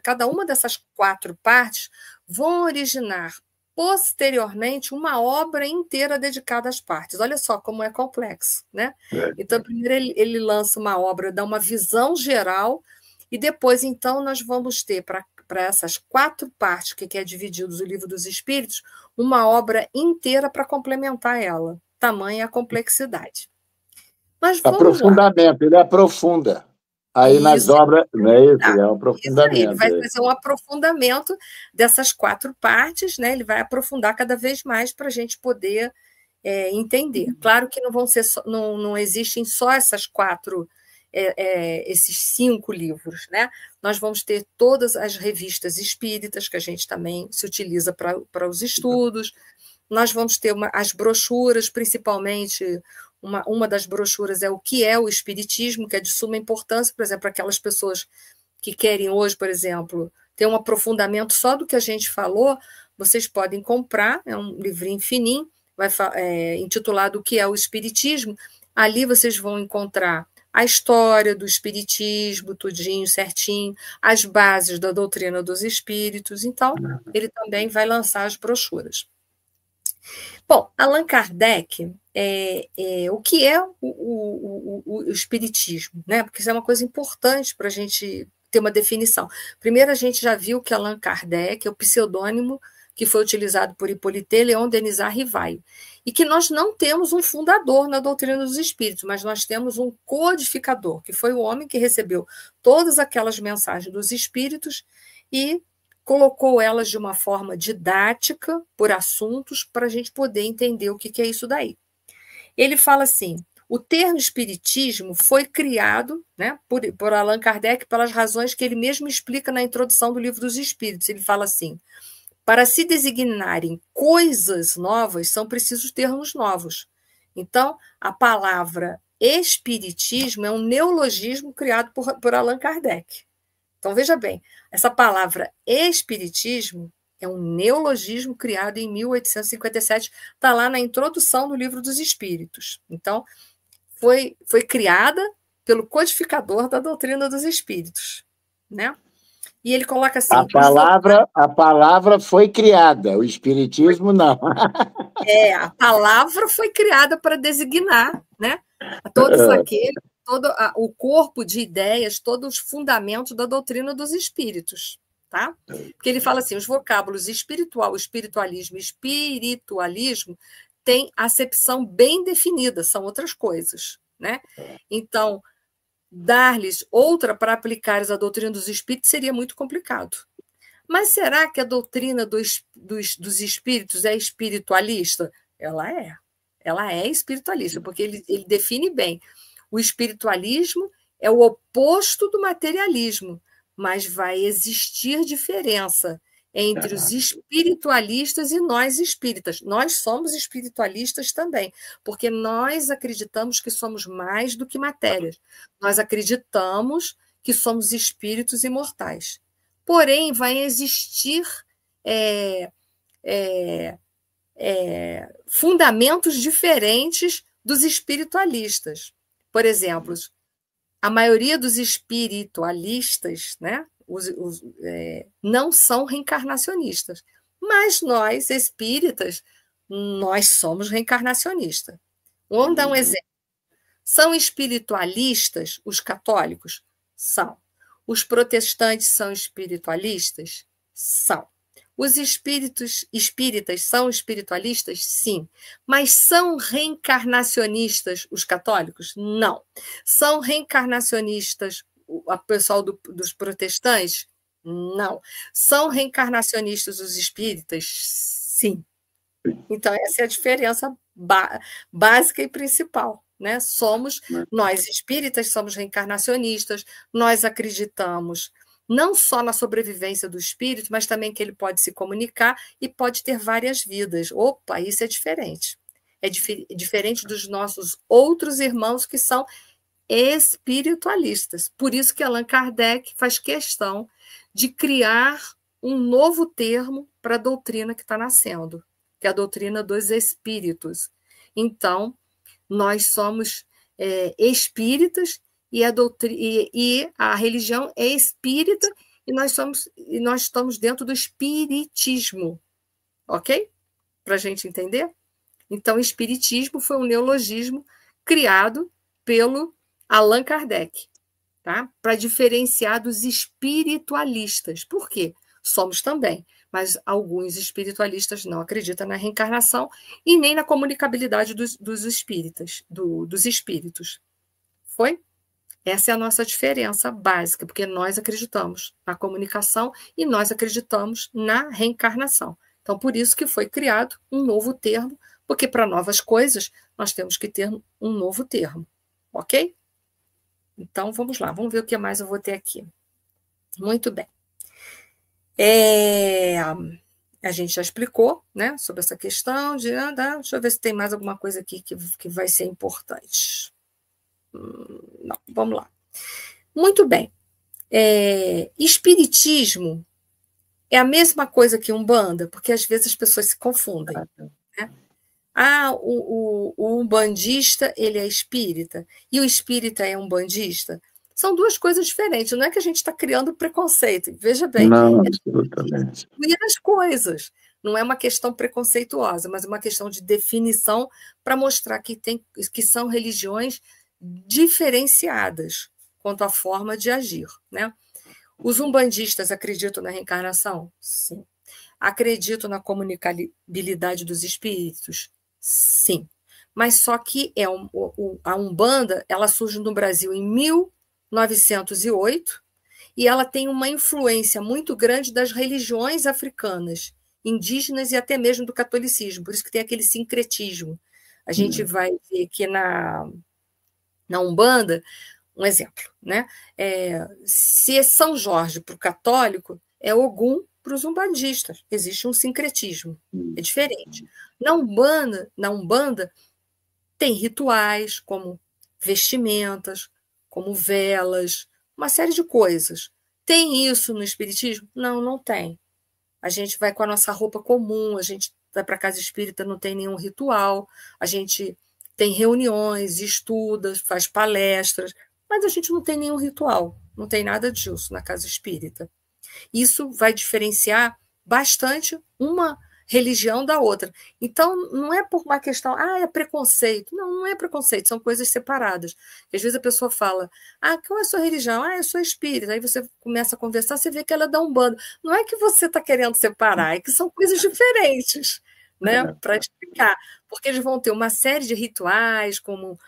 [SPEAKER 3] cada uma dessas 4 partes vão originar posteriormente uma obra inteira dedicada às partes. Olha só como é complexo, né? Então, primeiro ele lança uma obra, dá uma visão geral, e depois, então, nós vamos ter, para essas 4 partes, que é dividido o Livro dos Espíritos, uma obra inteira para complementar ela. Tamanha a complexidade. Mas vamos
[SPEAKER 2] aprofundamento, lá. Ele aprofunda. Aí isso, nas obras, não é isso? É um aprofundamento.
[SPEAKER 3] Ele vai fazer um aprofundamento dessas 4 partes, né? Ele vai aprofundar cada vez mais para a gente poder entender. Claro que não vão ser não existem só essas 4, esses 5 livros, né? Nós vamos ter todas as revistas espíritas, que a gente também se utiliza para os estudos. Nós vamos ter as brochuras, principalmente. Uma das brochuras é o que é o Espiritismo, que é de suma importância, por exemplo, para aquelas pessoas que querem hoje, por exemplo, ter um aprofundamento só do que a gente falou, vocês podem comprar, é um livrinho fininho, intitulado O que é o Espiritismo. Ali vocês vão encontrar a história do Espiritismo, tudinho, certinho, as bases da doutrina dos espíritos. Então, ele também vai lançar as brochuras. Bom, Allan Kardec, o que é o Espiritismo, né? Porque isso é uma coisa importante para a gente ter uma definição. Primeiro, a gente já viu que Allan Kardec é o pseudônimo que foi utilizado por Hippolyte Léon Denis Rivaio, e que nós não temos um fundador na doutrina dos espíritos, mas nós temos um codificador, que foi o homem que recebeu todas aquelas mensagens dos espíritos e colocou elas de uma forma didática, por assuntos, para a gente poder entender o que é isso daí. Ele fala assim, o termo espiritismo foi criado, né, por Allan Kardec pelas razões que ele mesmo explica na introdução do Livro dos Espíritos. Ele fala assim, para se designarem coisas novas, são precisos termos novos. Então, a palavra espiritismo é um neologismo criado por Allan Kardec. Então, veja bem, essa palavra espiritismo é um neologismo criado em 1857, está lá na introdução do Livro dos Espíritos. Então, foi criada pelo codificador da doutrina dos espíritos, né? E ele coloca assim...
[SPEAKER 2] A palavra foi criada, o espiritismo não.
[SPEAKER 3] A palavra foi criada para designar, né? Todos aqueles... todo o corpo de ideias, todos os fundamentos da doutrina dos espíritos, tá? Porque ele fala assim, os vocábulos espiritual, espiritualismo e espiritualismo têm acepção bem definida, são outras coisas, né? Então, dar-lhes outra para aplicares a doutrina dos espíritos seria muito complicado. Mas será que a doutrina dos espíritos é espiritualista? Ela é espiritualista, porque ele define bem. O espiritualismo é o oposto do materialismo, mas vai existir diferença entre os espiritualistas e nós espíritas. Nós somos espiritualistas também, porque nós acreditamos que somos mais do que matéria. Nós acreditamos que somos espíritos imortais. Porém, vai existir fundamentos diferentes dos espiritualistas. Por exemplo, a maioria dos espiritualistas, né, não são reencarnacionistas, mas nós, espíritas, nós somos reencarnacionistas. Vamos dar um exemplo. São espiritualistas os católicos? São. Os protestantes são espiritualistas? São. Os espíritas são espiritualistas? Sim. Mas são reencarnacionistas os católicos? Não. São reencarnacionistas o pessoal dos protestantes? Não. São reencarnacionistas os espíritas? Sim. Então, essa é a diferença básica e principal, né? Nós espíritas somos reencarnacionistas, nós acreditamos não só na sobrevivência do espírito, mas também que ele pode se comunicar e pode ter várias vidas. Opa, isso é diferente. É diferente dos nossos outros irmãos que são espiritualistas. Por isso que Allan Kardec faz questão de criar um novo termo para a doutrina que está nascendo, que é a doutrina dos espíritos. Então, nós somos espíritas e a religião é espírita e nós estamos dentro do espiritismo, ok? Para a gente entender? Então, o espiritismo foi um neologismo criado pelo Allan Kardec, tá? Para diferenciar dos espiritualistas. Por quê? Somos também, mas alguns espiritualistas não acreditam na reencarnação e nem na comunicabilidade dos espíritas, dos espíritos. Foi? Essa é a nossa diferença básica, porque nós acreditamos na comunicação e nós acreditamos na reencarnação. Então, por isso que foi criado um novo termo, porque para novas coisas nós temos que ter um novo termo, ok? Então, vamos lá, vamos ver o que mais eu vou ter aqui. Muito bem. A gente já explicou, né, sobre essa questão de... deixa eu ver se tem mais alguma coisa aqui que vai ser importante. Não, vamos lá. Muito bem. Espiritismo é a mesma coisa que Umbanda, porque às vezes as pessoas se confundem, né? O umbandista, ele é espírita, e o espírita é umbandista. São duas coisas diferentes, não é que a gente está criando preconceito. Veja bem,
[SPEAKER 2] não, absolutamente.
[SPEAKER 3] As coisas. Não é uma questão preconceituosa, mas uma questão de definição para mostrar que são religiões diferenciadas quanto à forma de agir, né? Os umbandistas acreditam na reencarnação? Sim. Acreditam na comunicabilidade dos espíritos? Sim. Mas só que a Umbanda, ela surge no Brasil em 1908 e ela tem uma influência muito grande das religiões africanas, indígenas e até mesmo do catolicismo, por isso que tem aquele sincretismo. A gente vai ver que na Umbanda, um exemplo, né? Se é São Jorge para o católico, é Ogum para os umbandistas. Existe um sincretismo, é diferente. Na Umbanda tem rituais como vestimentas, como velas, uma série de coisas. Tem isso no espiritismo? Não, não tem. A gente vai com a nossa roupa comum, a gente vai para a casa espírita, não tem nenhum ritual, a gente tem reuniões, estuda, faz palestras, mas a gente não tem nenhum ritual, não tem nada disso na casa espírita. Isso vai diferenciar bastante uma religião da outra. Então, não é por uma questão, é preconceito. Não, não é preconceito, são coisas separadas. Às vezes a pessoa fala, qual é a sua religião? Eu sou espírita. Aí você começa a conversar, você vê que ela é da Umbanda. Não é que você está querendo separar, é que são coisas diferentes, né? Para explicar. Porque eles vão ter uma série de rituais, como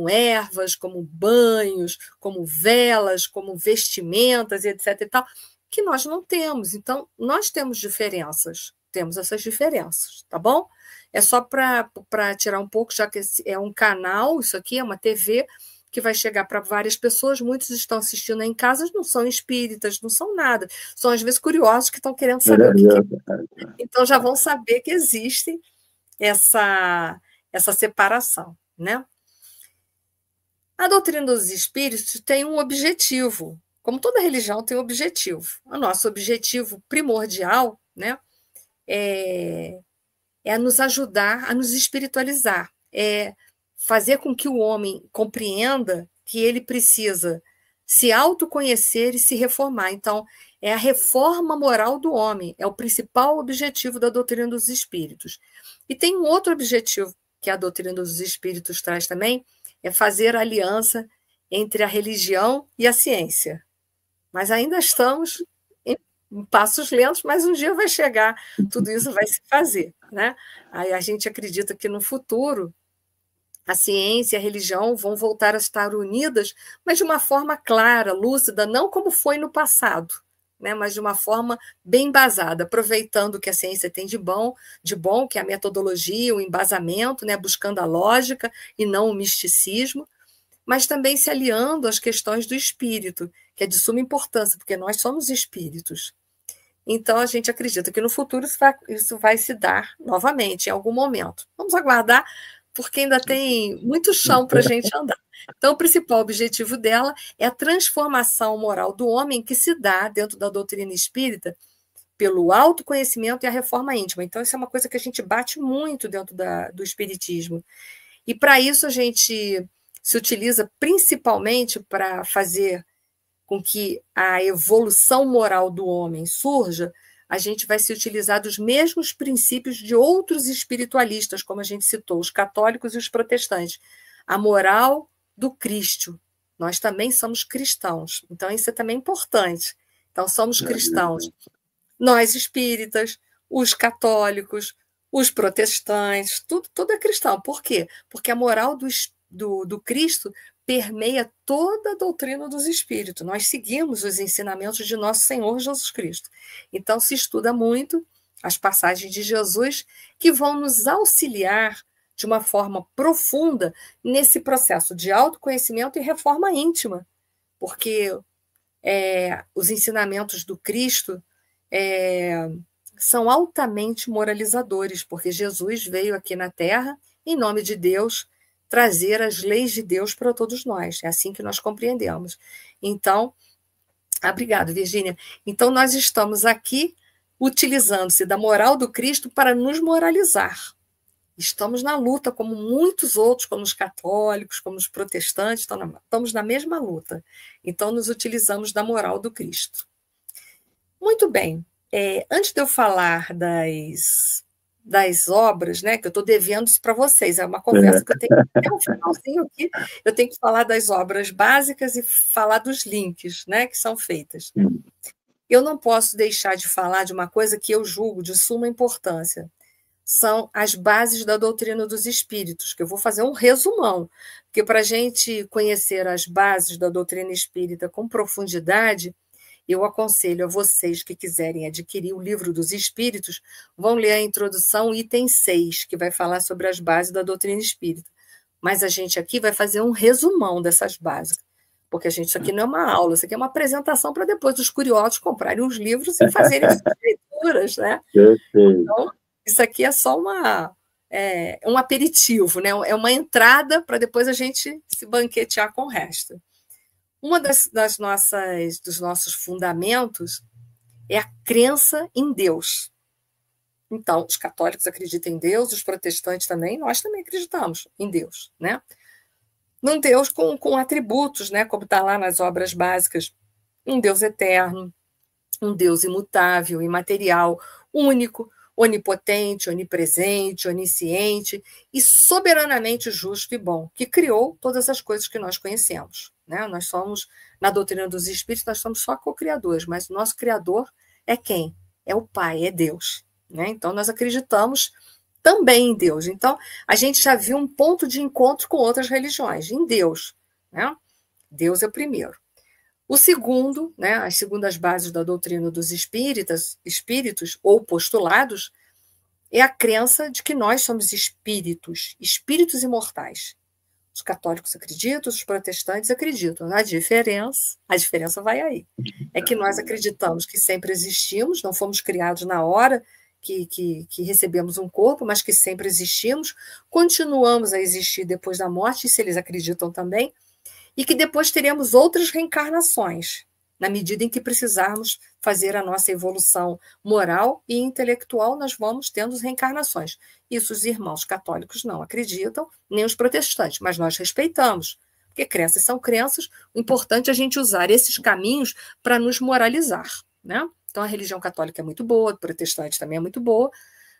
[SPEAKER 3] ervas, como banhos, como velas, como vestimentas, etc. e tal, que nós não temos. Então, nós temos diferenças. Temos essas diferenças, tá bom? É só para tirar um pouco, já que é um canal, isso aqui é uma TV, que vai chegar para várias pessoas, muitos estão assistindo em casa, não são espíritas, não são nada, são às vezes curiosos que estão querendo saber o que é. Então já vão saber que existe essa separação, né? A doutrina dos espíritos tem um objetivo, como toda religião tem um objetivo. O nosso objetivo primordial, né, é nos ajudar a nos espiritualizar, é fazer com que o homem compreenda que ele precisa se autoconhecer e se reformar. Então, é a reforma moral do homem, é o principal objetivo da doutrina dos espíritos. E tem um outro objetivo que a doutrina dos espíritos traz também, é fazer aliança entre a religião e a ciência. Mas ainda estamos em passos lentos, mas um dia vai chegar, tudo isso vai se fazer, né? Aí a gente acredita que no futuro a ciência e a religião vão voltar a estar unidas, mas de uma forma clara, lúcida, não como foi no passado, né? Mas de uma forma bem embasada, aproveitando o que a ciência tem de bom, que é a metodologia, o embasamento, né? Buscando a lógica e não o misticismo, mas também se aliando às questões do espírito, que é de suma importância, porque nós somos espíritos. Então, a gente acredita que no futuro isso vai se dar novamente, em algum momento. Vamos aguardar, porque ainda tem muito chão para a gente andar. Então, o principal objetivo dela é a transformação moral do homem que se dá dentro da doutrina espírita pelo autoconhecimento e a reforma íntima. Então, isso é uma coisa que a gente bate muito dentro do espiritismo. E, para isso, a gente se utiliza principalmente para fazer com que a evolução moral do homem surja, a gente vai se utilizar dos mesmos princípios de outros espiritualistas, como a gente citou, os católicos e os protestantes. A moral do Cristo. Nós também somos cristãos. Então, isso é também importante. Então, somos cristãos. Nós espíritas, os católicos, os protestantes, tudo é cristão. Por quê? Porque a moral do Cristo permeia toda a doutrina dos espíritos. Nós seguimos os ensinamentos de nosso Senhor Jesus Cristo. Então, se estuda muito as passagens de Jesus que vão nos auxiliar de uma forma profunda nesse processo de autoconhecimento e reforma íntima, porque os ensinamentos do Cristo são altamente moralizadores, porque Jesus veio aqui na Terra, em nome de Deus, trazer as leis de Deus para todos nós. É assim que nós compreendemos. Então, obrigado, Virgínia. Então, nós estamos aqui utilizando-se da moral do Cristo para nos moralizar. Estamos na luta, como muitos outros, como os católicos, como os protestantes, estamos na mesma luta. Então, nos utilizamos da moral do Cristo. Muito bem. Antes de eu falar das obras, né, que eu estou devendo isso para vocês, é uma conversa que eu tenho até o finalzinho aqui, eu tenho que falar das obras básicas e falar dos links, né, que são feitas. Eu não posso deixar de falar de uma coisa que eu julgo de suma importância. São as bases da doutrina dos espíritos, que eu vou fazer um resumão, porque para a gente conhecer as bases da doutrina espírita com profundidade, eu aconselho a vocês que quiserem adquirir o livro dos espíritos, vão ler a introdução, item 6, que vai falar sobre as bases da doutrina espírita. Mas a gente aqui vai fazer um resumão dessas bases, porque isso aqui não é uma aula, isso aqui é uma apresentação para depois os curiosos comprarem os livros e fazerem as leituras, né? Então, isso aqui é só um aperitivo, né? É uma entrada para depois a gente se banquetear com o resto. Uma dos nossos fundamentos é a crença em Deus. Então, os católicos acreditam em Deus, os protestantes também, nós também acreditamos em Deus, né? Num Deus com atributos, né? Como está lá nas obras básicas, um Deus eterno, um Deus imutável, imaterial, único, onipotente, onipresente, onisciente e soberanamente justo e bom, que criou todas as coisas que nós conhecemos, né? Nós somos, na doutrina dos espíritos, nós somos só co-criadores, mas o nosso criador é quem? É o Pai, é Deus, né? Então, nós acreditamos também em Deus. Então, a gente já viu um ponto de encontro com outras religiões, em Deus, né? Deus é o primeiro. O segundo, né, as segundas bases da doutrina dos espíritos ou postulados, é a crença de que nós somos espíritos imortais. Os católicos acreditam, os protestantes acreditam. A diferença vai aí. É que nós acreditamos que sempre existimos, não fomos criados na hora que recebemos um corpo, mas que sempre existimos, continuamos a existir depois da morte, isso eles acreditam também, e que depois teremos outras reencarnações, na medida em que precisarmos fazer a nossa evolução moral e intelectual, nós vamos tendo reencarnações. Isso os irmãos católicos não acreditam, nem os protestantes, mas nós respeitamos, porque crenças são crenças, o importante é a gente usar esses caminhos para nos moralizar, né? Então, a religião católica é muito boa, a protestante também é muito boa,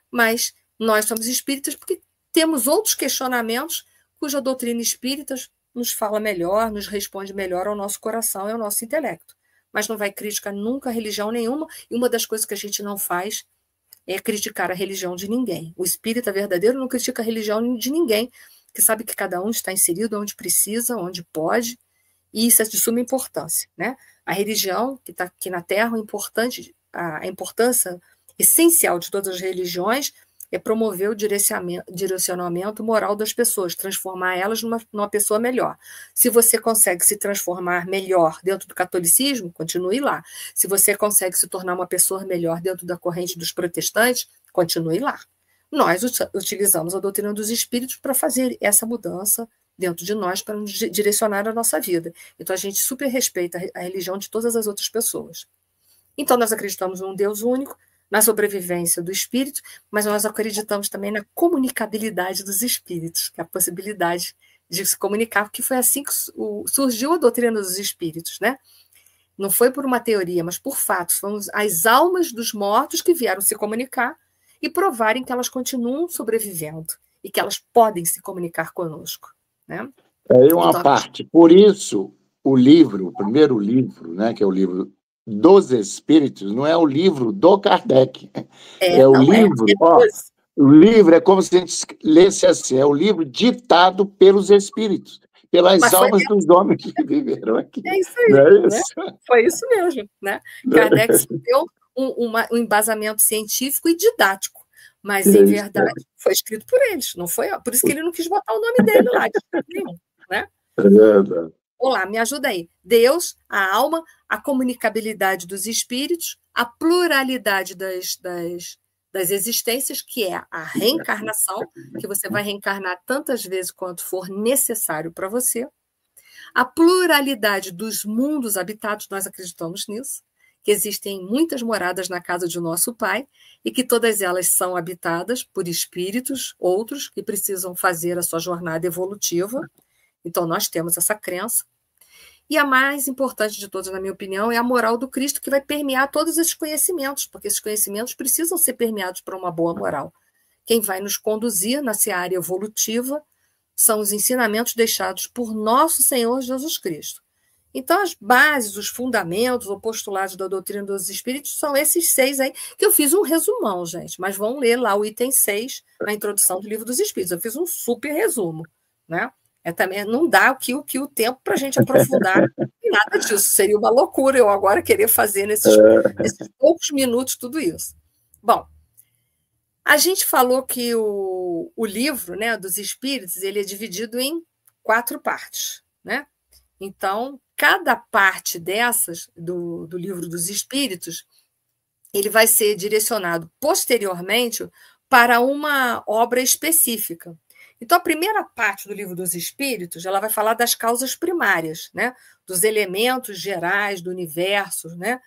[SPEAKER 3] mas nós somos espíritas porque temos outros questionamentos cuja doutrina espírita nos fala melhor, nos responde melhor ao nosso coração e ao nosso intelecto. Mas não vai criticar nunca religião nenhuma, e uma das coisas que a gente não faz é criticar a religião de ninguém. O espírita verdadeiro não critica a religião de ninguém, que sabe que cada um está inserido onde precisa, onde pode, e isso é de suma importância, né? A religião que está aqui na Terra, a importância essencial de todas as religiões é promover o direcionamento moral das pessoas, transformar elas numa pessoa melhor. Se você consegue se transformar melhor dentro do catolicismo, continue lá. Se você consegue se tornar uma pessoa melhor dentro da corrente dos protestantes, continue lá. Nós utilizamos a doutrina dos espíritos para fazer essa mudança dentro de nós para nos direcionar a nossa vida. Então, a gente super respeita a religião de todas as outras pessoas. Então, nós acreditamos num Deus único, na sobrevivência do espírito, mas nós acreditamos também na comunicabilidade dos espíritos, que é a possibilidade de se comunicar, porque foi assim que surgiu a doutrina dos espíritos, né? Não foi por uma teoria, mas por fatos. Foram as almas dos mortos que vieram se comunicar e provarem que elas continuam sobrevivendo e que elas podem se comunicar conosco, né?
[SPEAKER 2] É uma parte. Por isso, o livro, o primeiro livro, né, que é o livro dos Espíritos, não é o livro do Kardec. É o livro. O livro é como se a gente lesse assim: é o livro ditado pelos Espíritos, pelas almas dos homens que viveram aqui.
[SPEAKER 3] É isso aí.
[SPEAKER 2] Não é isso?
[SPEAKER 3] Né? Foi isso mesmo. Né? Kardec deu um embasamento científico e didático, mas, em verdade, foi escrito por eles. Não foi? Por isso que ele não quis botar o nome dele lá, de nenhum, né?
[SPEAKER 2] É verdade.
[SPEAKER 3] Vamos lá, me ajuda aí. Deus, a alma, a comunicabilidade dos espíritos, a pluralidade das existências, que é a reencarnação, que você vai reencarnar tantas vezes quanto for necessário para você, a pluralidade dos mundos habitados, nós acreditamos nisso, que existem muitas moradas na casa de nosso Pai e que todas elas são habitadas por espíritos, outros que precisam fazer a sua jornada evolutiva. Então, nós temos essa crença. E a mais importante de todas, na minha opinião, é a moral do Cristo, que vai permear todos esses conhecimentos, porque esses conhecimentos precisam ser permeados por uma boa moral. Quem vai nos conduzir na seara evolutiva são os ensinamentos deixados por nosso Senhor Jesus Cristo. Então, as bases, os fundamentos, os postulados da doutrina dos espíritos são esses 6 aí, que eu fiz um resumão, gente, mas vão ler lá o item 6, na introdução do Livro dos Espíritos. Eu fiz um super resumo, né? Também não dá o tempo para a gente aprofundar em nada disso. Seria uma loucura eu agora querer fazer nesses poucos minutos tudo isso. Bom, a gente falou que o livro, né, dos Espíritos, ele é dividido em 4 partes, né? Então, cada parte dessas do Livro dos Espíritos, ele vai ser direcionado posteriormente para uma obra específica. Então, a primeira parte do Livro dos Espíritos, ela vai falar das causas primárias, né? Dos elementos gerais do universo, né?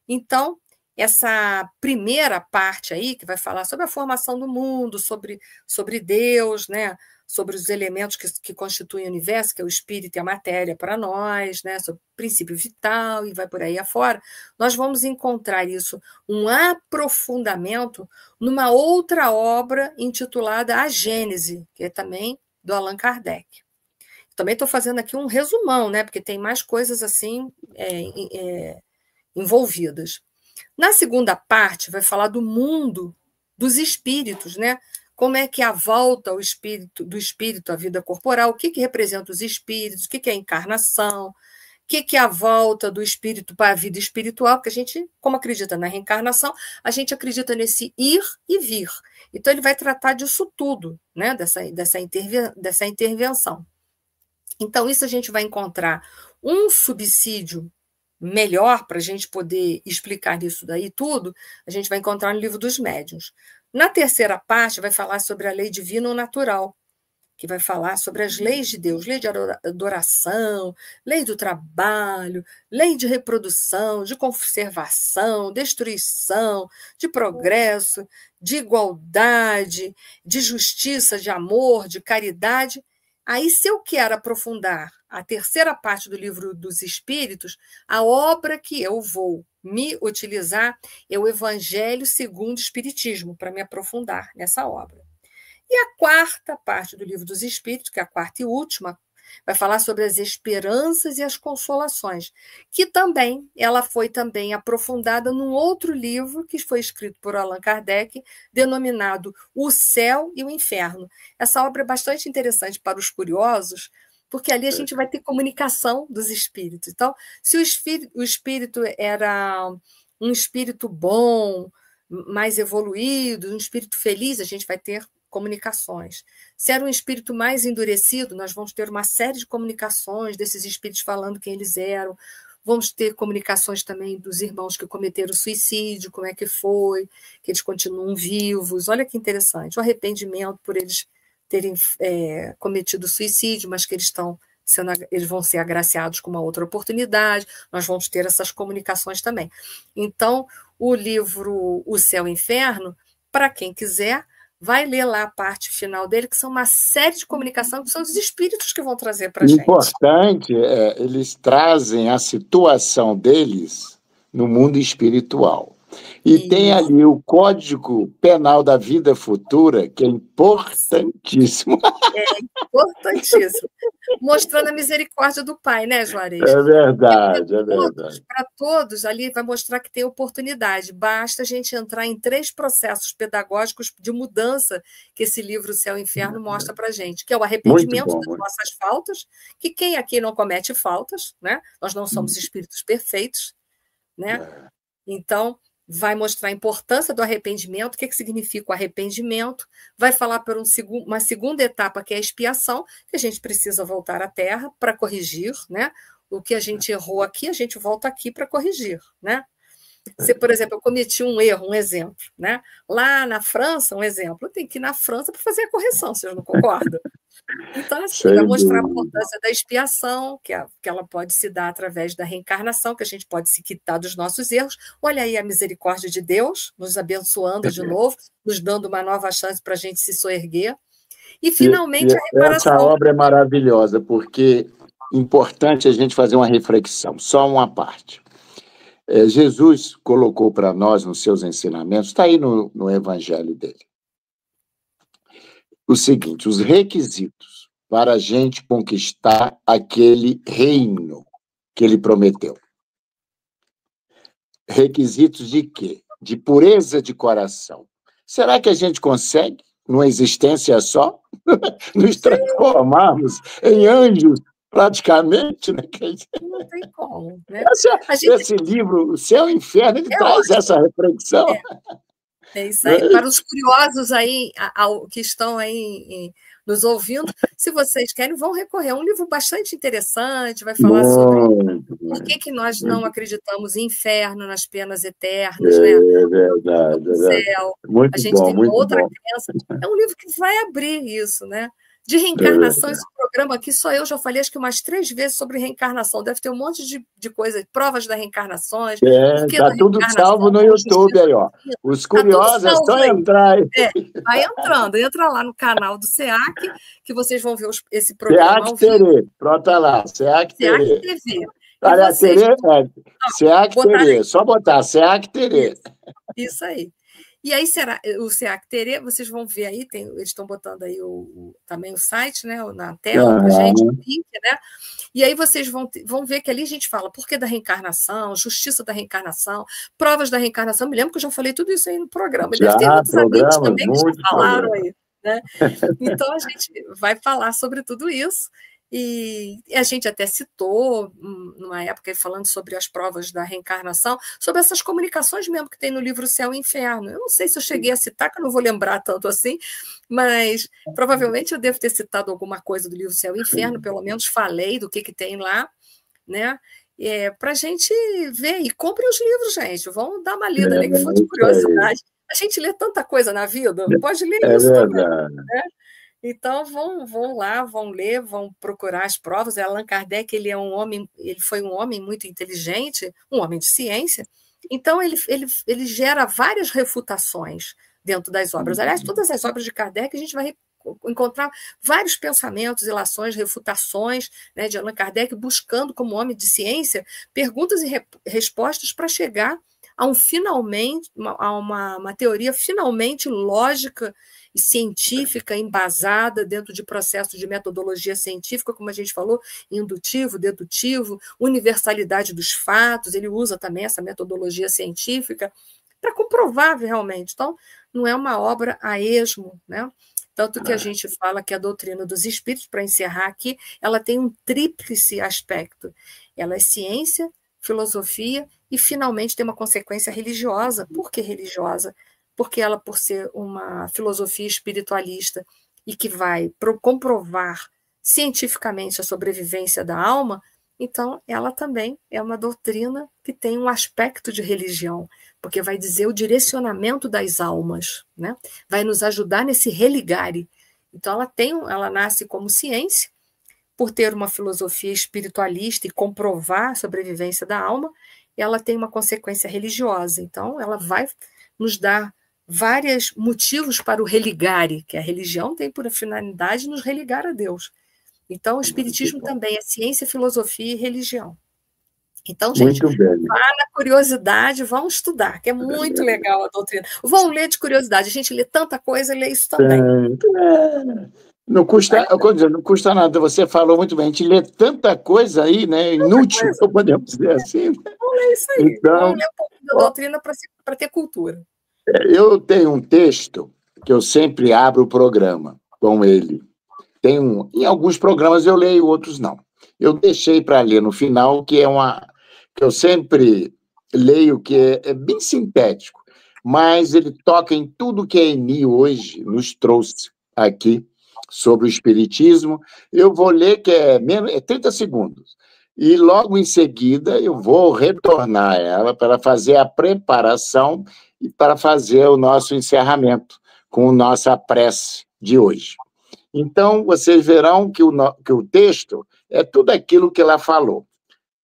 [SPEAKER 3] Então, essa primeira parte aí, que vai falar sobre a formação do mundo, sobre Deus, né? Sobre os elementos que constituem o universo, que é o espírito e a matéria para nós, né? Sobre o princípio vital e vai por aí afora, nós vamos encontrar isso, um aprofundamento, numa outra obra intitulada A Gênese, que é também do Allan Kardec. Também estou fazendo aqui um resumão, né? Porque tem mais coisas assim envolvidas. Na segunda parte, vai falar do mundo dos espíritos, né? Como é que é a volta do espírito à vida corporal, o que representa os espíritos, o que é a encarnação, o que é a volta do espírito para a vida espiritual, porque a gente, como acredita na reencarnação, a gente acredita nesse ir e vir. Então, ele vai tratar disso tudo, né? dessa intervenção. Então, isso a gente vai encontrar um subsídio melhor para a gente poder explicar isso daí tudo, a gente vai encontrar no Livro dos Médiuns. Na terceira parte, vai falar sobre a lei divina ou natural, que vai falar sobre as leis de Deus, lei de adoração, lei do trabalho, lei de reprodução, de conservação, destruição, de progresso, de igualdade, de justiça, de amor, de caridade. Aí, se eu quero aprofundar a terceira parte do Livro dos Espíritos, a obra que eu vou me utilizar é o Evangelho segundo o Espiritismo, para me aprofundar nessa obra. E a quarta parte do Livro dos Espíritos, que é a quarta e última, vai falar sobre as esperanças e as consolações, que também ela foi também aprofundada num outro livro que foi escrito por Allan Kardec, denominado O Céu e o Inferno. Essa obra é bastante interessante para os curiosos, porque ali a gente vai ter comunicação dos espíritos. Então, se o espírito era um espírito bom, mais evoluído, um espírito feliz, a gente vai ter comunicações. Se era um espírito mais endurecido, nós vamos ter uma série de comunicações desses espíritos falando quem eles eram. Vamos ter comunicações também dos irmãos que cometeram suicídio, como é que foi, que eles continuam vivos. Olha que interessante. O arrependimento por eles terem cometido suicídio, mas que eles vão ser agraciados com uma outra oportunidade. Nós vamos ter essas comunicações também. Então, o livro O Céu e o Inferno, para quem quiser, vai ler lá a parte final dele, que são uma série de comunicação, que são os espíritos que vão trazer para a gente.
[SPEAKER 2] Importante, eles trazem a situação deles no mundo espiritual. E tem ali o Código Penal da Vida Futura, que é importantíssimo.
[SPEAKER 3] É importantíssimo. Mostrando a misericórdia do Pai, né, Juarez?
[SPEAKER 2] É verdade, é verdade.
[SPEAKER 3] Para todos, ali vai mostrar que tem oportunidade. Basta a gente entrar em 3 processos pedagógicos de mudança que esse livro Céu e Inferno mostra para a gente, que é o arrependimento das nossas faltas, que quem aqui não comete faltas, né? Nós não somos espíritos perfeitos, né? Então, vai mostrar a importância do arrependimento, o que significa o arrependimento, vai falar por uma segunda etapa, que é a expiação, que a gente precisa voltar à Terra para corrigir, né? O que a gente errou aqui, a gente volta aqui para corrigir, né? Se, por exemplo, eu cometi um erro, um exemplo, né? Lá na França, um exemplo, eu tenho que ir na França para fazer a correção, vocês não concordam? Então, assim, vai mostrar a importância da expiação, que ela pode se dar através da reencarnação, que a gente pode se quitar dos nossos erros. Olha aí a misericórdia de Deus, nos abençoando de novo, nos dando uma nova chance para a gente se soerguer. E, finalmente, a reparação.
[SPEAKER 2] Essa obra é maravilhosa, porque é importante a gente fazer uma reflexão, só uma parte. Jesus colocou para nós, nos seus ensinamentos, está aí no evangelho dele, o seguinte: os requisitos para a gente conquistar aquele reino que ele prometeu. Requisitos de quê? De pureza de coração. Será que a gente consegue, numa existência só, nos transformarmos em anjos, praticamente? Né?
[SPEAKER 3] Não tem como. Né?
[SPEAKER 2] Esse livro, O Céu e o Inferno, ele traz essa reflexão.
[SPEAKER 3] É isso aí. Para os curiosos aí, que estão aí nos ouvindo, se vocês querem, vão recorrer. É um livro bastante interessante, vai falar sobre por que nós não acreditamos em inferno, nas penas eternas, né?
[SPEAKER 2] É verdade.
[SPEAKER 3] No céu.
[SPEAKER 2] Muito
[SPEAKER 3] a gente
[SPEAKER 2] bom,
[SPEAKER 3] tem uma outra crença. É um livro que vai abrir isso, né? De reencarnação, esse programa aqui, só eu já falei acho que umas 3 vezes sobre reencarnação. Deve ter um monte de coisa, provas da reencarnação.
[SPEAKER 2] Está tudo salvo no YouTube aí, ó. Os curiosos é só entrar aí.
[SPEAKER 3] Vai entrando, entra lá no canal do SEAC, que vocês vão ver esse programa.
[SPEAKER 2] SEAC TV, pronta lá, SEAC TV.
[SPEAKER 3] TV.
[SPEAKER 2] SEAC TV, só botar SEAC TV.
[SPEAKER 3] Isso aí. E aí, o SEAC Terê, vocês vão ver aí, eles estão botando aí também o site, né, na tela para a gente, o link, né? E aí vocês vão ver que ali a gente fala porquê da reencarnação, justiça da reencarnação, provas da reencarnação. Me lembro que eu já falei tudo isso aí no programa. Deve ter muitos amigos também que já falaram aí, né? Então, a gente vai falar sobre tudo isso. E a gente até citou, numa época, falando sobre as provas da reencarnação, sobre essas comunicações mesmo que tem no livro Céu e Inferno. Eu não sei se eu cheguei a citar, que eu não vou lembrar tanto assim, mas provavelmente eu devo ter citado alguma coisa do livro Céu e Inferno, pelo menos falei do que tem lá, né? Para a gente ver. E compre os livros, gente. Vão dar uma lida, nem que for de curiosidade. A gente lê tanta coisa na vida, pode ler isso também, né? Então, vão lá, vão ler, vão procurar as provas. Allan Kardec, ele foi um homem muito inteligente, um homem de ciência, então ele gera várias refutações dentro das obras. Aliás, todas as obras de Kardec, a gente vai encontrar vários pensamentos, ilações, refutações, né, de Allan Kardec, buscando, como homem de ciência, perguntas e respostas para chegar a uma teoria finalmente lógica e científica, embasada dentro de processos de metodologia científica, como a gente falou, indutivo, dedutivo, universalidade dos fatos. Ele usa também essa metodologia científica para comprovar realmente. Então, não é uma obra a esmo, né? Tanto que a gente fala que a doutrina dos espíritos, para encerrar aqui, ela tem um tríplice aspecto. Ela é ciência, filosofia e, finalmente, tem uma consequência religiosa. Por que religiosa? Porque ela, por ser uma filosofia espiritualista e que vai comprovar cientificamente a sobrevivência da alma, então ela também é uma doutrina que tem um aspecto de religião, porque vai dizer o direcionamento das almas, né? Vai nos ajudar nesse religare. Então, ela nasce como ciência, por ter uma filosofia espiritualista e comprovar a sobrevivência da alma, ela tem uma consequência religiosa. Então, ela vai nos dar vários motivos para o religare, que a religião tem por finalidade nos religar a Deus. Então, o espiritismo também é ciência, filosofia e religião. Então, gente, vá na curiosidade, vão estudar, que é muito legal a doutrina. Vão ler de curiosidade. A gente lê tanta coisa, lê isso também.
[SPEAKER 2] Não custa nada. Você falou muito bem. A gente lê tanta coisa aí, né? Inútil, podemos dizer assim.
[SPEAKER 3] Vamos ler isso aí.
[SPEAKER 2] Então,
[SPEAKER 3] vamos ler um pouco da doutrina para ter cultura.
[SPEAKER 2] Eu tenho um texto que eu sempre abro o programa com ele. Em alguns programas eu leio, outros não. Eu deixei para ler no final, que eu sempre leio, que é bem sintético, mas ele toca em tudo que a Eni hoje nos trouxe aqui sobre o Espiritismo. Eu vou ler, que é 30 segundos, e logo em seguida eu vou retornar a ela para fazer a preparação e para fazer o nosso encerramento com a nossa prece de hoje. Então, vocês verão que o texto é tudo aquilo que ela falou.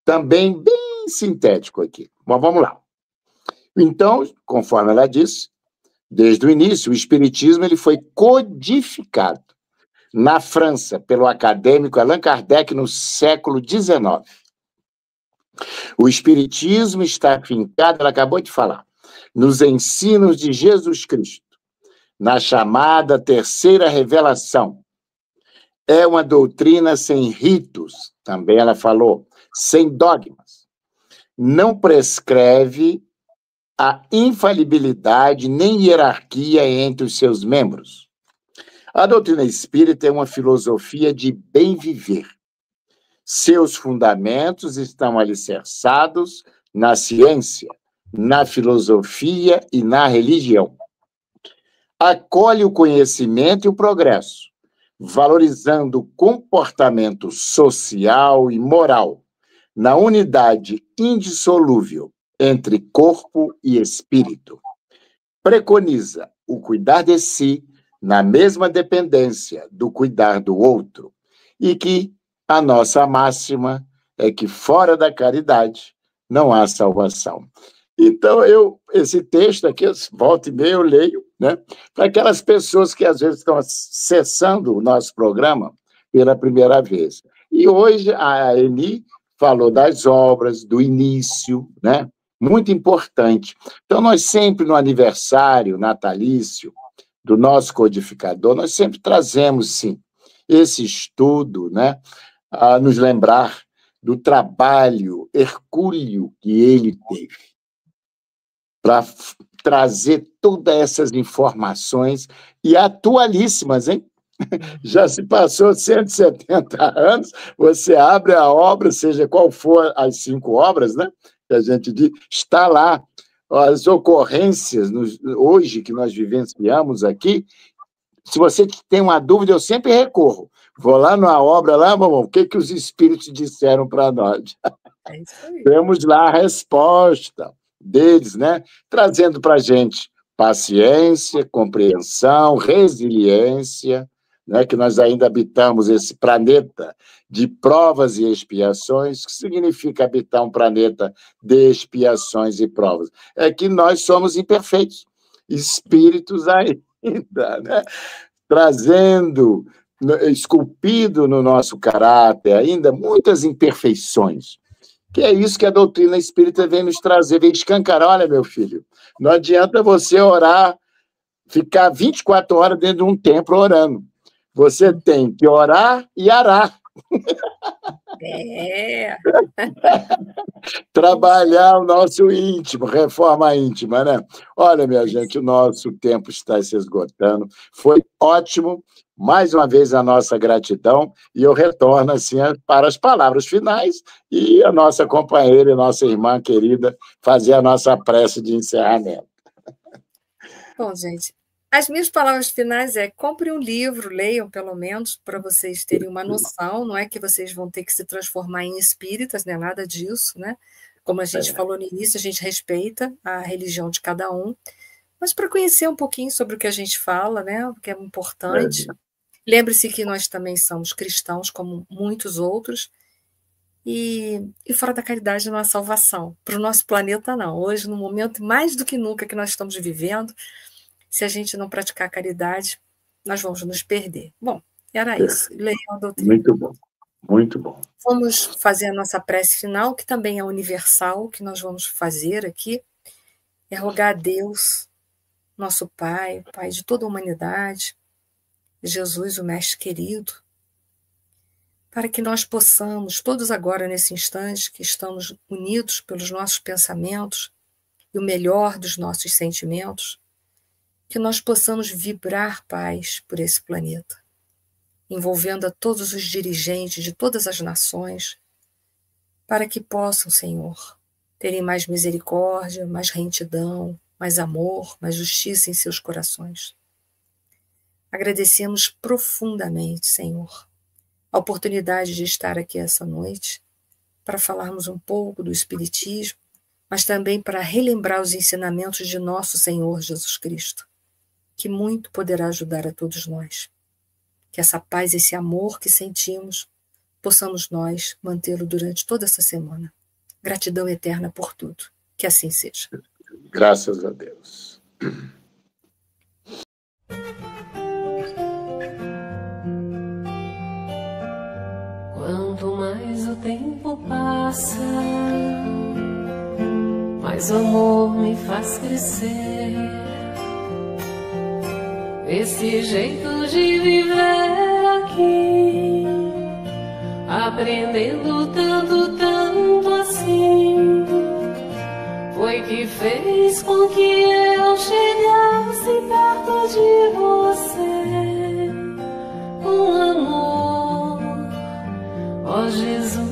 [SPEAKER 2] Também bem sintético aqui. Mas vamos lá. Então, conforme ela disse, desde o início, o Espiritismo ele foi codificado na França pelo acadêmico Allan Kardec no século XIX. O Espiritismo está afincado, ela acabou de falar, nos ensinos de Jesus Cristo, na chamada terceira revelação. É uma doutrina sem ritos, também ela falou, sem dogmas. Não prescreve a infalibilidade nem hierarquia entre os seus membros. A doutrina espírita é uma filosofia de bem viver. Seus fundamentos estão alicerçados na ciência, na filosofia e na religião. Acolhe o conhecimento e o progresso, valorizando o comportamento social e moral, na unidade indissolúvel entre corpo e espírito. Preconiza o cuidar de si na mesma dependência do cuidar do outro, e que a nossa máxima é que fora da caridade não há salvação. Então, esse texto aqui, volta e meia eu leio, né, para aquelas pessoas que às vezes estão acessando o nosso programa pela primeira vez. E hoje a Eni falou das obras, do início, né, muito importante. Então, nós sempre, no aniversário natalício do nosso codificador, nós sempre trazemos, sim, esse estudo, né, a nos lembrar do trabalho hercúleo que ele teve para trazer todas essas informações, e atualíssimas, hein? Já se passou 170 anos, você abre a obra, seja qual for as 5 obras, né, que a gente diz, está lá, as ocorrências, hoje que nós vivenciamos aqui. Se você tem uma dúvida, eu sempre recorro. Vou lá na obra, lá, o que os espíritos disseram para nós?
[SPEAKER 3] É isso aí.
[SPEAKER 2] Temos lá a resposta deles, né? Trazendo para a gente paciência, compreensão, resiliência, né? Que nós ainda habitamos esse planeta de provas e expiações. O que significa habitar um planeta de expiações e provas? É que nós somos imperfeitos, espíritos ainda, né? Trazendo, esculpido no nosso caráter ainda muitas imperfeições. Que é isso que a doutrina espírita vem nos trazer, vem escancarar. Olha, meu filho, não adianta você orar, ficar 24 horas dentro de um templo orando. Você tem que orar e arar.
[SPEAKER 3] É.
[SPEAKER 2] Trabalhar o nosso íntimo, reforma íntima, né? Olha, minha gente, o nosso tempo está se esgotando. Foi ótimo. Mais uma vez, a nossa gratidão. E eu retorno, assim, para as palavras finais e a nossa companheira e nossa irmã querida fazer a nossa prece de encerramento.
[SPEAKER 3] Bom, gente, as minhas palavras finais é: compre um livro, leiam pelo menos, para vocês terem uma noção. Não é que vocês vão ter que se transformar em espíritas, não é nada disso, né? Como a gente falou no início, a gente respeita a religião de cada um, mas para conhecer um pouquinho sobre o que a gente fala, né? O que é importante. Lembre-se que nós também somos cristãos, como muitos outros, e fora da caridade não há salvação. Para o nosso planeta, não. Hoje, no momento mais do que nunca que nós estamos vivendo, se a gente não praticar a caridade, nós vamos nos perder. Bom, era isso. Leiam a doutrina.
[SPEAKER 2] Muito bom, muito bom.
[SPEAKER 3] Vamos fazer a nossa prece final, que também é universal, que nós vamos fazer aqui. É rogar a Deus, nosso Pai, Pai de toda a humanidade, Jesus, o Mestre querido, para que nós possamos, todos agora nesse instante, que estamos unidos pelos nossos pensamentos e o melhor dos nossos sentimentos, que nós possamos vibrar paz por esse planeta, envolvendo a todos os dirigentes de todas as nações, para que possam, Senhor, terem mais misericórdia, mais retidão, mais amor, mais justiça em seus corações. Agradecemos profundamente, Senhor, a oportunidade de estar aqui essa noite para falarmos um pouco do Espiritismo, mas também para relembrar os ensinamentos de nosso Senhor Jesus Cristo, que muito poderá ajudar a todos nós. Que essa paz, esse amor que sentimos, possamos nós mantê-lo durante toda essa semana. Gratidão eterna por tudo. Que assim seja.
[SPEAKER 2] Graças a Deus.
[SPEAKER 1] Quanto mais o tempo passa, mais o amor me faz crescer. Esse jeito de viver aqui, aprendendo tanto, tanto assim, foi que fez com que eu chegasse perto de você. Um amor, ó Jesus.